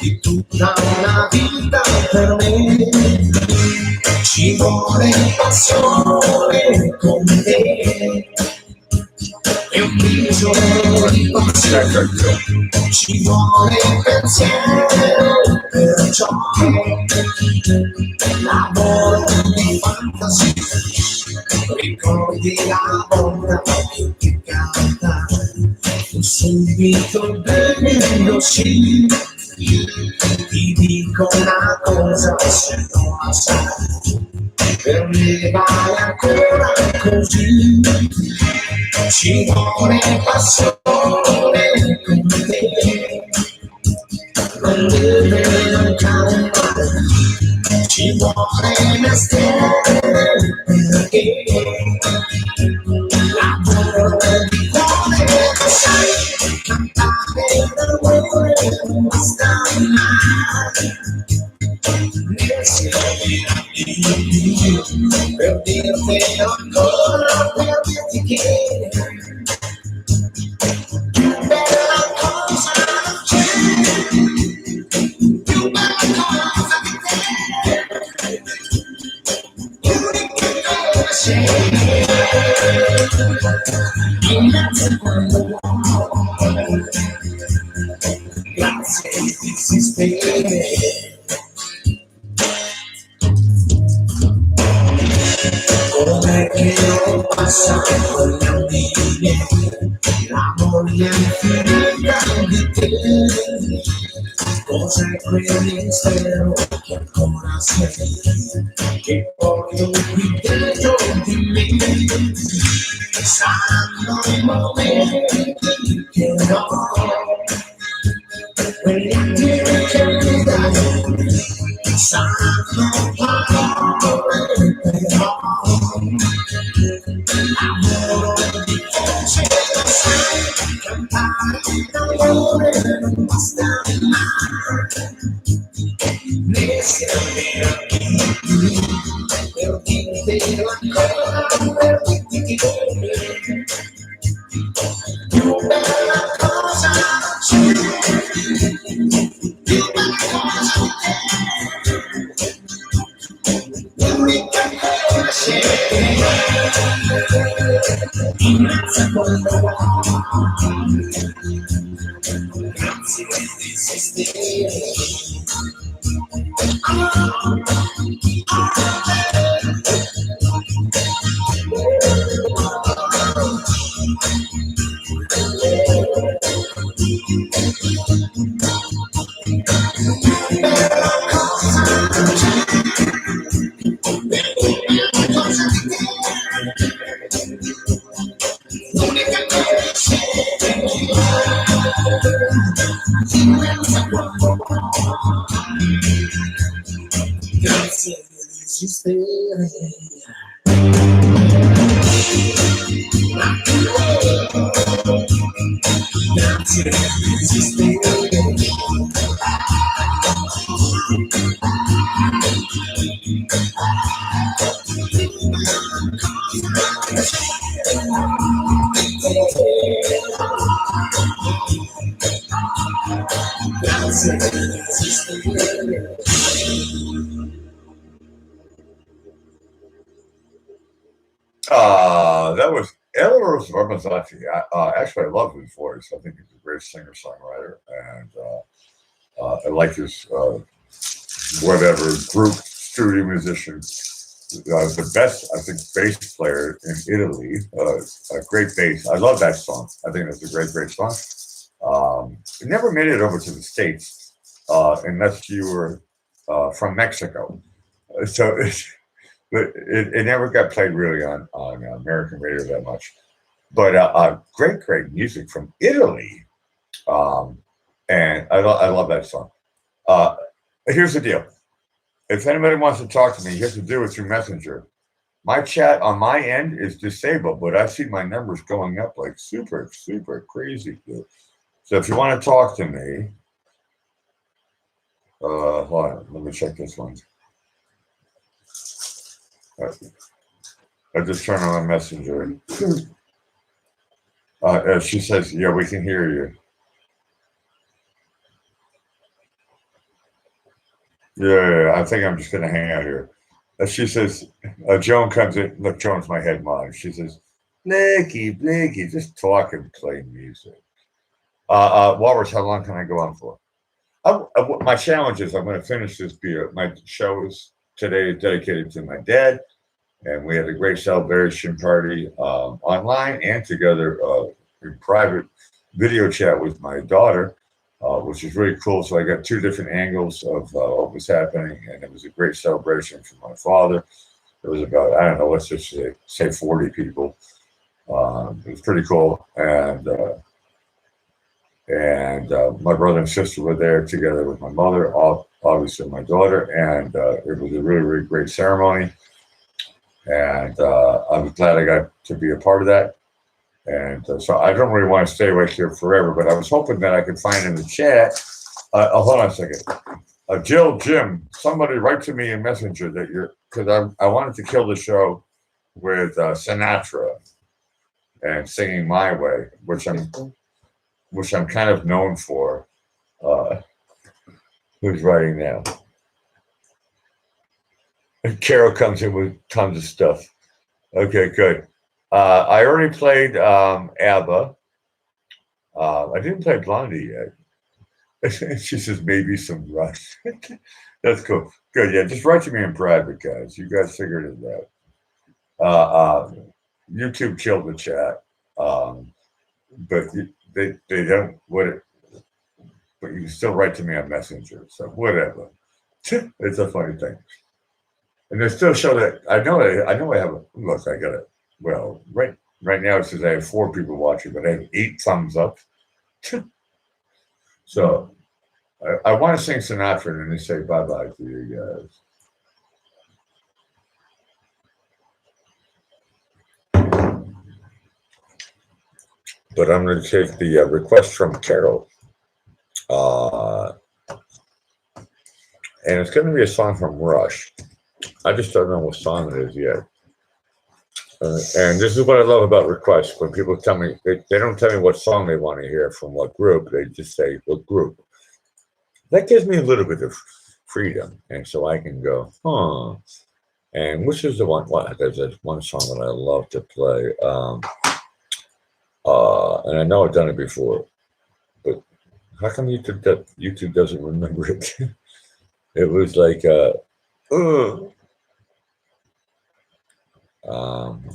di tutta una vita per me. Ci vuole passione con te e un viso di passione, ci vuole pensiero, perciò l'amore di fantasia, ricordi la volta che ti canta, subito benendo sì, ti dico una cosa se non la sai, per me vale ancora così, ci vuole passione con te, non deve mancare mai, ci vuole mestiere perché l'amore di cuore sai, cantare d'amore non basta mai. Per dirti ancora, per dirti che più bella cosa c'è, più bella cosa di te, l'unica cosa sei, innanzi quando grazie di esistere. Come che non passa con gli anni miei, la voglia infinita di te, cos'è quel mistero che ancora sei, che porto qui dentro di me, saranno i momenti che no, quegli anni che mi dai, saranno parole però. Amore di voce lo sai, cantare d'amore non basta mai, ne servirà per dirti ancora, per dirti che più bella cosa c'è, più bella cosa c'è, l'unica cosa c'è. Grazie quando grazie di esistere. Grazie di esistere. Grazie di esistere. That was Eleanor Ramazzotti. Actually, I love his voice. I think he's a great singer-songwriter, and I like his whatever group studio musician. The best, I think, bass player in Italy. A great bass. I love that song. I think that's a great song. It never made it over to the States unless you were from Mexico. So it never got played really on American radio that much. But great music from Italy. And I love that song. Here's the deal. If anybody wants to talk to me, you have to do it through Messenger. My chat on my end is disabled, but I see my numbers going up like super crazy. So if you want to talk to me, hold on, let me check this one. I just turn on Messenger. She says, yeah, we can hear you. Yeah, I think I'm just going to hang out here. She says, Joan comes in. Look, Joan's my head mom. She says, Nicky, just talk and play music. Walrus, how long can I go on for? My challenge is I'm going to finish this beer. My show is today dedicated to my dad, and we had a great celebration party online and together in private video chat with my daughter. Which is really cool. So I got two different angles of what was happening, and it was a great celebration for my father. It was about, I don't know, let's just say 40 people. It was pretty cool, and my brother and sister were there together with my mother, obviously my daughter, and it was a really great ceremony. And I was glad I got to be a part of that. And so I don't really want to stay right here forever, but I was hoping that I could find in the chat. Hold on a second. Jim, somebody write to me in Messenger that because I wanted to kill the show with Sinatra and singing My Way, which I'm kind of known for. Who's writing now? And Carol comes in with tons of stuff. Okay, good. I already played ABBA. I didn't play Blondie yet. She says maybe some Rush. That's cool. Good. Yeah, just write to me in private, guys. You guys figured it out. YouTube killed the chat, but they don't. But you can still write to me on Messenger. So whatever. It's a funny thing. And they still show that I know I have a look. I got it. Well, right now it says I have 4 people watching, but I have 8 thumbs up. So I want to sing Sinatra and then say bye-bye to you guys. But I'm going to take the request from Carol. And it's going to be a song from Rush. I just don't know what song it is yet. And this is what I love about requests. When people tell me, they don't tell me what song they want to hear from what group. They just say, what group? That gives me a little bit of freedom. And so I can go, huh. And which is the one, there's one song that I love to play. And I know I've done it before. But how come YouTube doesn't remember it? It was like,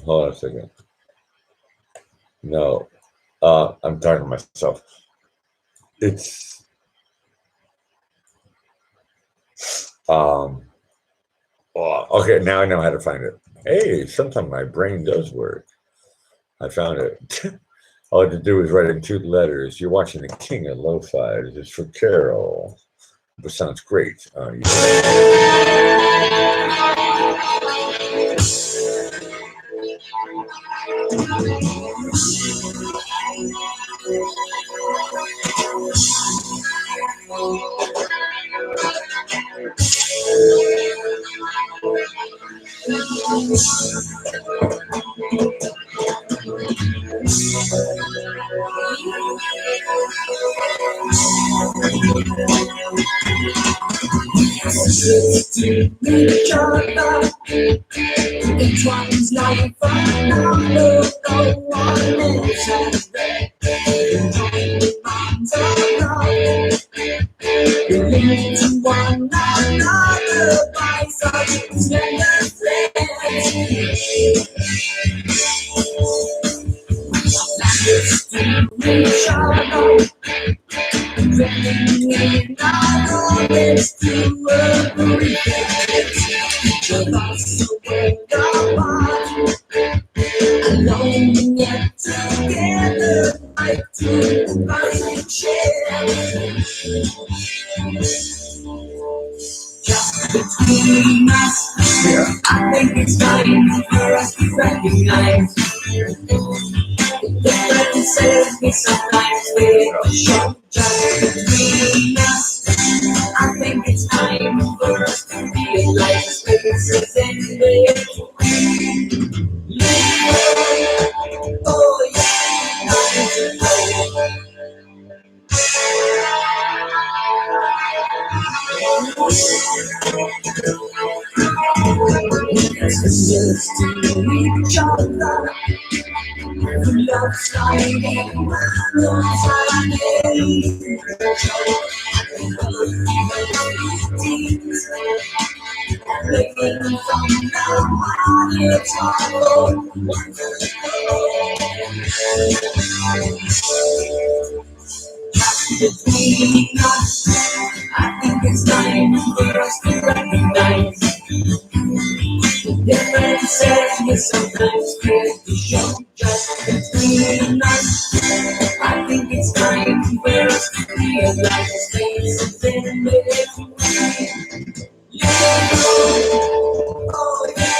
hold on a second. No, I'm talking to myself. It's okay, now I know how to find it. Hey, sometimes my brain does work. I found it. All I had to do is write in 2 letters. You're watching the king of lo-fi. It's for Carol. It sounds great. to each other. Each one's life another, no one else has read. Joining bonds of love, linked to one another by such tender threads. Each other, drinking in our orbits to agree that the lost world apart, alone yet together, like two rising shares. Just between us, I think it's time for us to recognize differences we sometimes fail to show. Just between us, I think it's time for us to realize spaces in between. Oh yeah, just to each other. Love sliding, love sliding. Living from now on, it's all between us. I think it's time for us to recognize the differences we sometimes fail to show. Just between us, I think it's time for us to realize the spaces in between. Oh yeah,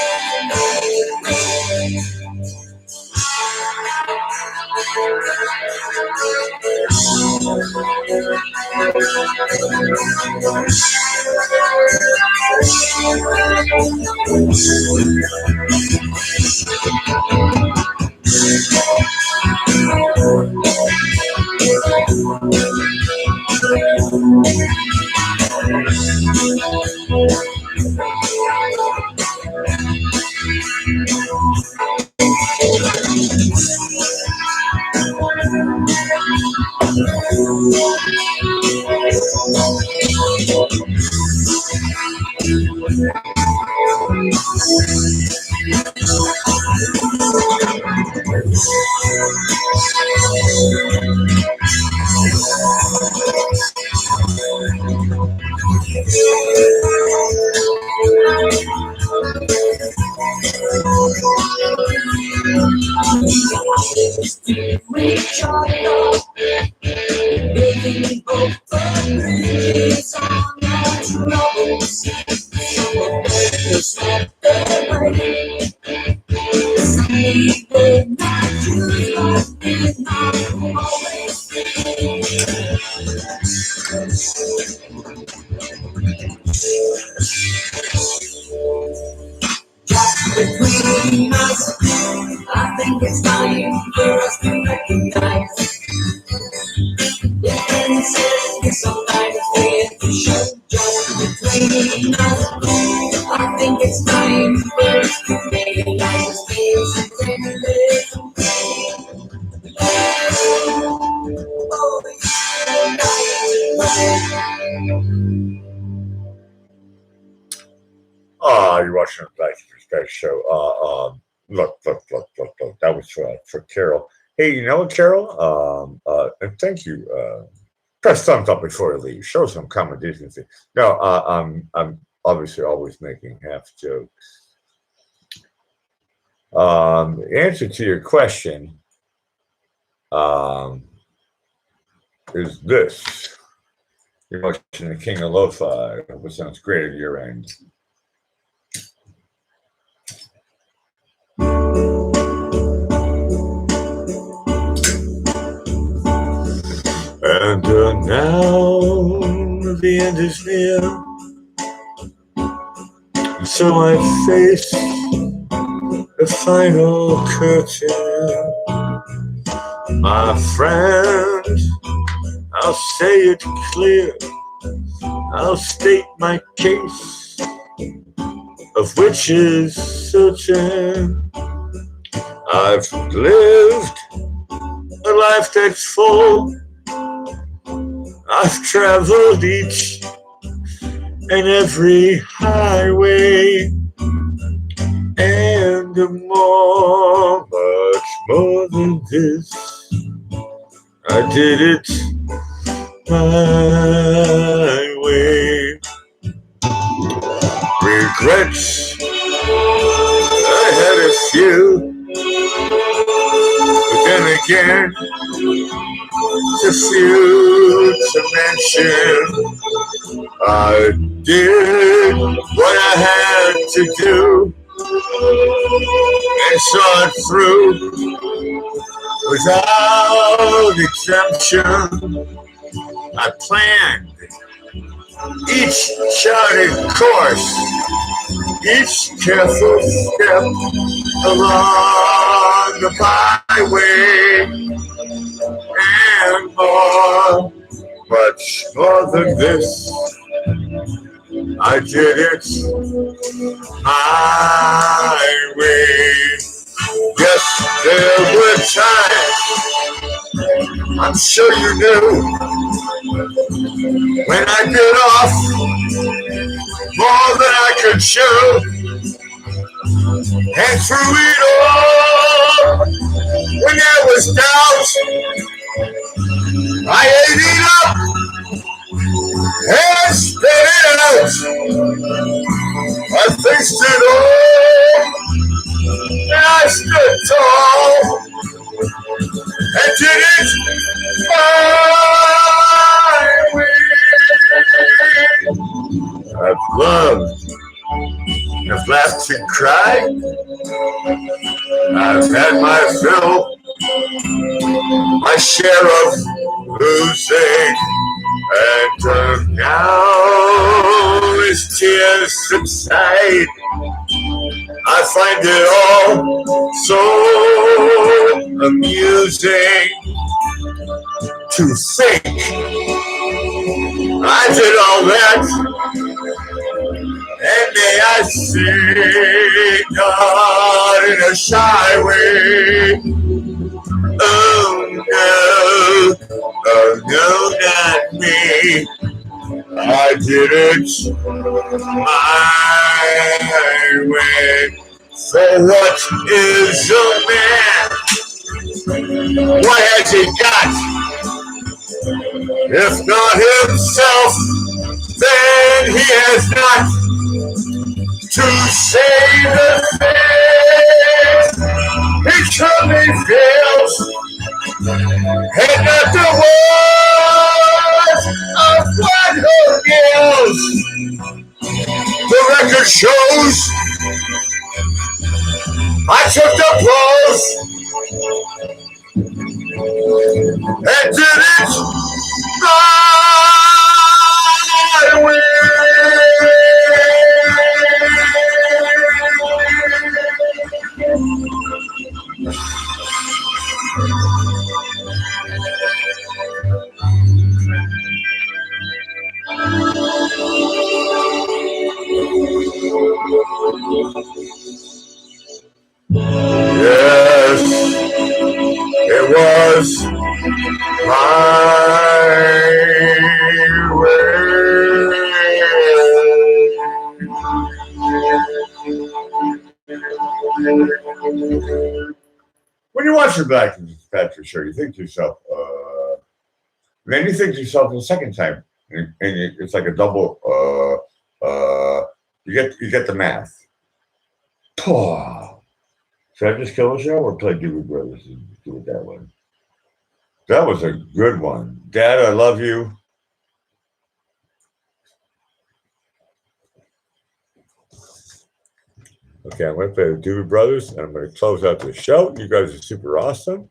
reach other, building both the bridges on our troubles. Some of us step away. Some people not choose, but did not always. Just between us, I think it's time for us to recognize differences we sometimes fail to show. Just between us, I think it's time for us to realize the spaces in between. Oh, You're watching the Black Respect show. Look. That was for Carol. Hey, you know what, Carol? And thank you. Press thumbs up before you leave. Show some common decency. No, I'm obviously always making half jokes. The answer to your question is this. You're watching the King of Lo-Fi, which sounds great at your end. And now the end is near, so I face the final curtain. My friend, I'll say it clear, I I'll state my case, of which is certain. I've lived a life that's full. I've traveled each and every highway and more, much more than this. I did it my way. Regrets, I had a few, but then again, it's a few to mention. I did what I had to do and saw it through without exemption. I planned each charted course, each careful step along the byway, and more, much more than this. I did it my way. Yes, there were times, I'm sure you knew, when I bit off more than I could chew, and through it all, when there was doubt, I ate it up and spit it out. I faced it all, and I stood tall, and did it my way. I've loved, I've laughed and cried, I've had my fill, my share of losing, and now as tears subside, I find it all so amusing to think I did all that. And may I say, not in a shy way. Oh no, not me. I did it my way. For what is a man? What has he got? If not himself, then he has not to say the things he truly feels, and not the words of one who gives. The record shows I took the blows and did it my way. Yes, it was my way. When you watch the Black and Patrick show, you think to yourself, then you think to yourself the second time, and it's like a double. You get the math. Should I just kill the show or play Doobie Brothers and do it that way? That was a good one. Dad, I love you. Okay, I'm going to play the Doobie Brothers, and I'm going to close out the show. You guys are super awesome.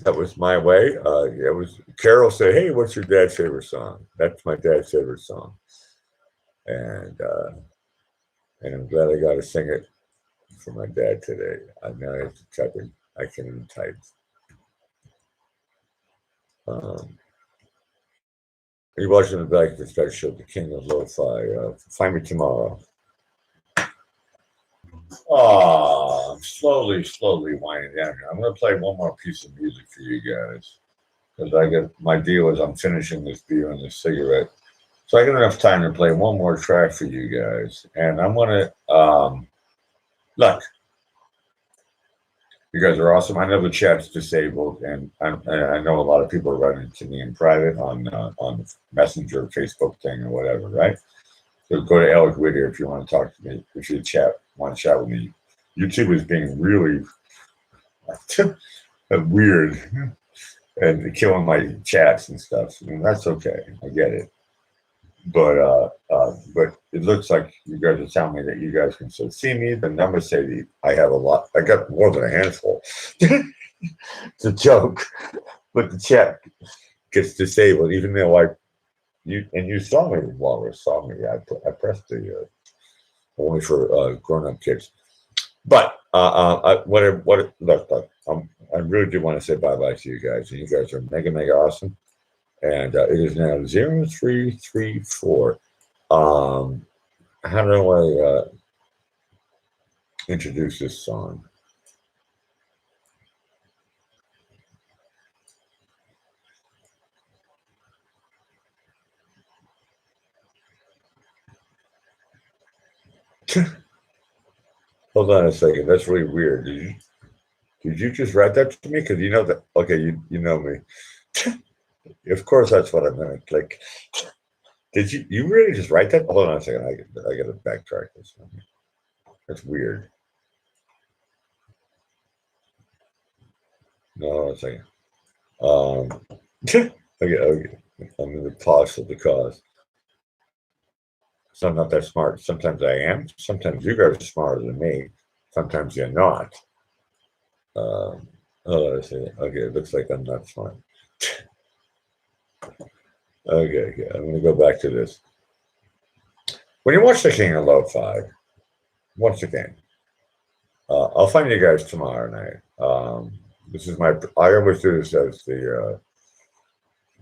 That was my way. It was Carol said, "Hey, what's your dad's favorite song?" That's my dad's favorite song, and I'm glad I got to sing it for my dad today. I now have to type it. I can't even type. You're watching the Back to Start Show, the King of Lo-Fi. Find me tomorrow. I'm slowly winding down here. I'm going to play one more piece of music for you guys. Because my deal is I'm finishing this beer and this cigarette. So I got enough time to play one more track for you guys. And I'm going to, look, you guys are awesome. I know the chat's disabled, and I know a lot of people are writing to me in private on Messenger, Facebook thing, or whatever, right? So go to Alec Whittier if you want to talk to me. If you want to chat with me. YouTube is being really weird and killing my chats and stuff. I mean, that's okay. I get it. But it looks like you guys are telling me that you guys can still see me. The numbers say that I have a lot. I got more than a handful. It's a joke, but the chat gets disabled, even though you saw me. Walrus saw me. I pressed the only for grown-up kids. But look, I really do want to say bye-bye to you guys, and you guys are mega awesome. And it is now 0334. How do I introduce this song? Hold on a second. That's really weird. Did you just write that to me? Because you know that. Okay, you know me. Of course, that's what I'm gonna click. Did you really just write that? Hold on a second. I gotta backtrack this. That's weird. No, a second. Okay. I'm in the pause of the cause. So I'm not that smart. Sometimes I am. Sometimes you guys are smarter than me. Sometimes you're not. Hold on a second. Okay, it looks like I'm not smart. Okay, I'm going to go back to this. When you watch The King of Lo-Fi, once again, I'll find you guys tomorrow night. This is I always do this as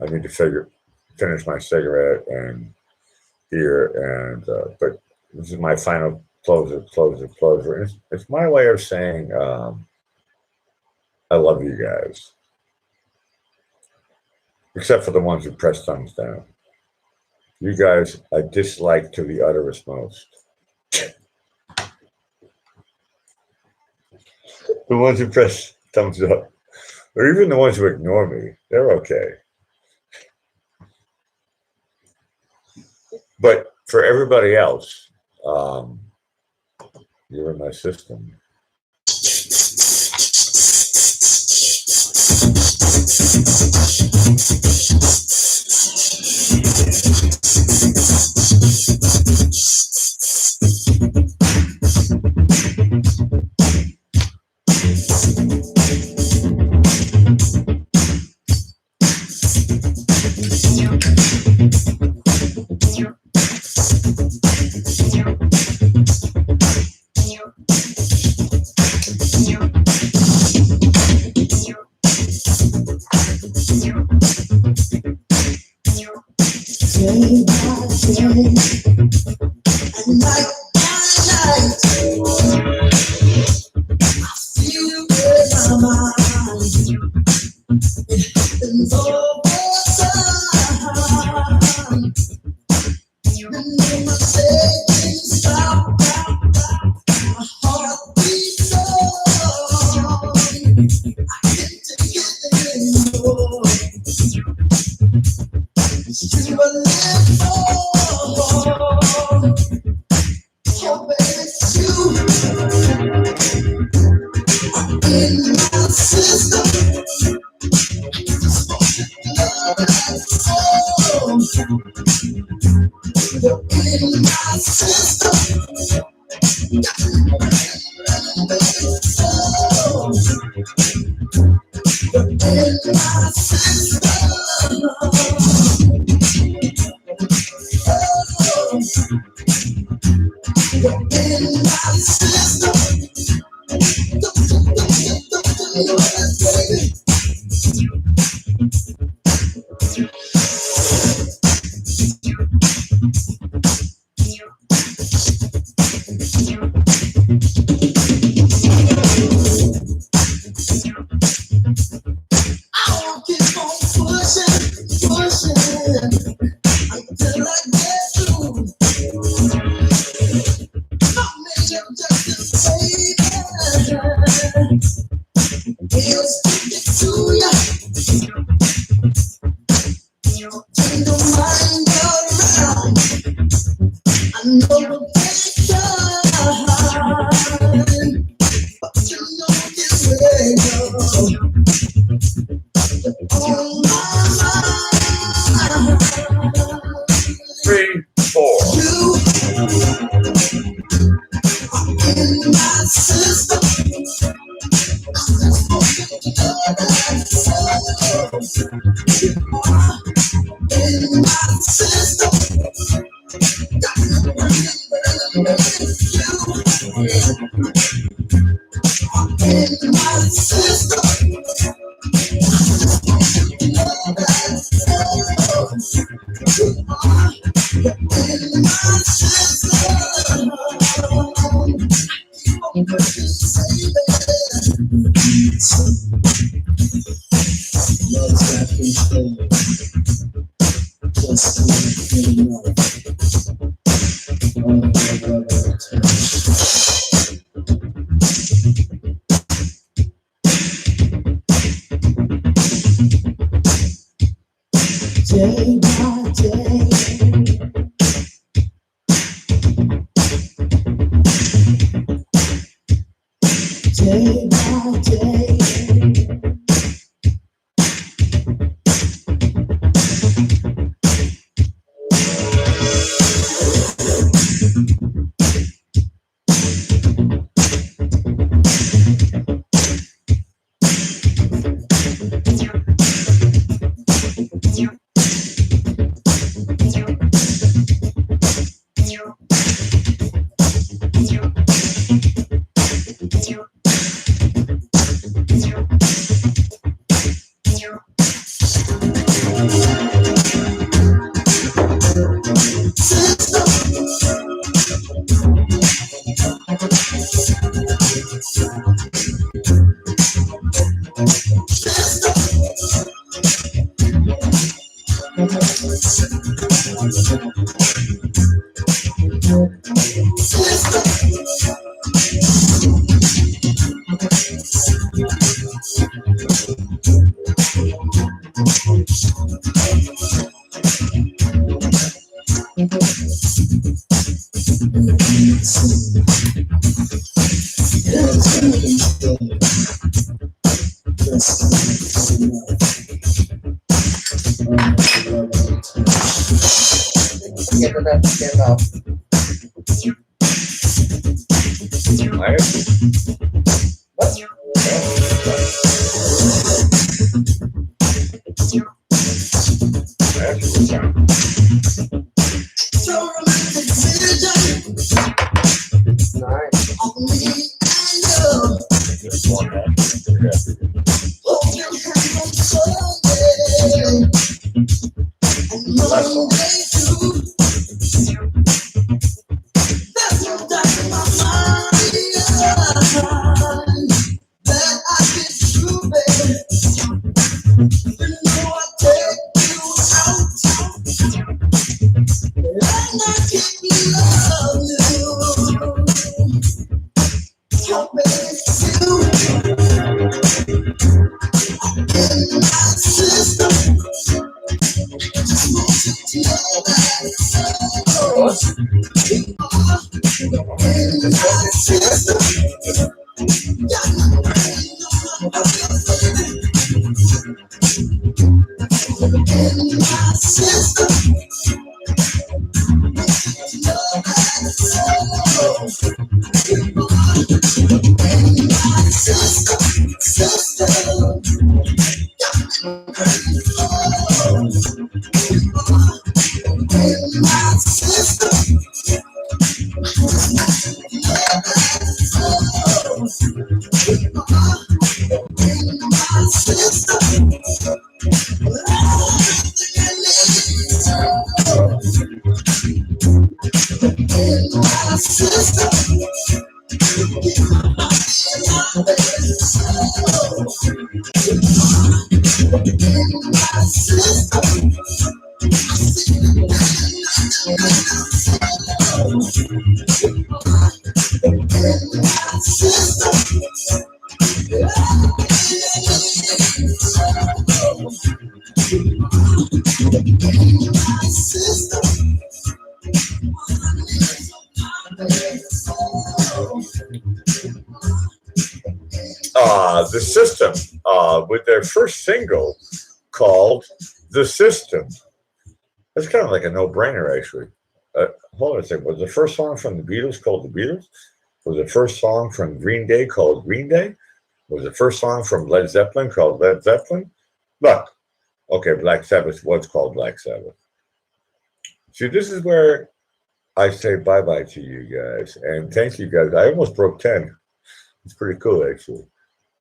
I need to finish my cigarette and beer, and but this is my final closer. It's my way of saying I love you guys. Except for the ones who press thumbs down. You guys, I dislike to the utterest most. The ones who press thumbs up, or even the ones who ignore me, they're okay. But for everybody else, you're in my system. until I get through. I made it just to say that he'll stick it to ya. Turn your mind around. I know the picture, but you know this way, on my mind. 3, 4. You in my system. In my system. In my system. Day by day, day by day. Stand up. The System, with their first single called The System. That's kind of like a no-brainer, actually. Hold on a second. Was the first song from the Beatles called The Beatles? Was the first song from Green Day called Green Day? Was the first song from Led Zeppelin called Led Zeppelin? Look, okay, Black Sabbath was called Black Sabbath. See, this is where I say bye-bye to you guys. And thank you guys. I almost broke 10. It's pretty cool, actually.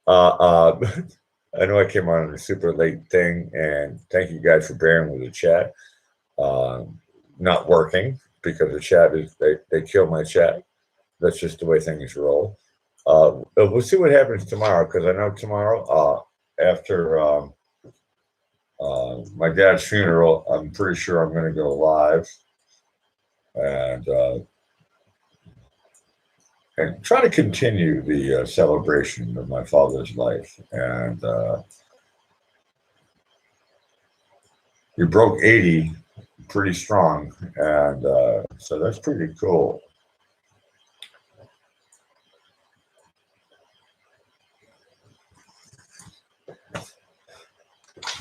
I know I came on a super late thing, and thank you guys for bearing with the chat. Not working because the chat is, they kill my chat. That's just the way things roll. We'll see what happens tomorrow, because I know tomorrow, after my dad's funeral, I'm pretty sure I'm going to go live and try to continue the celebration of my father's life. And he broke 80 pretty strong, and so that's pretty cool.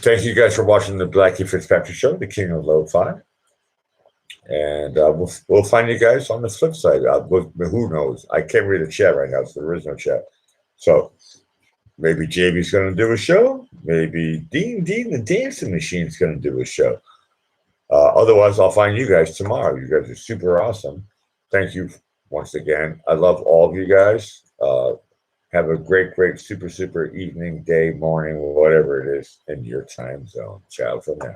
Thank you guys for watching the Blackie Fitzpatrick Show, the King of Lo-Fi. And we'll find you guys on the flip side. Who knows? I can't read the chat right now, so there is no chat. So maybe JB's going to do a show. Maybe Dean the Dancing Machine's going to do a show. Otherwise, I'll find you guys tomorrow. You guys are super awesome. Thank you once again. I love all of you guys. Have a great, super evening, day, morning, whatever it is in your time zone. Ciao for now.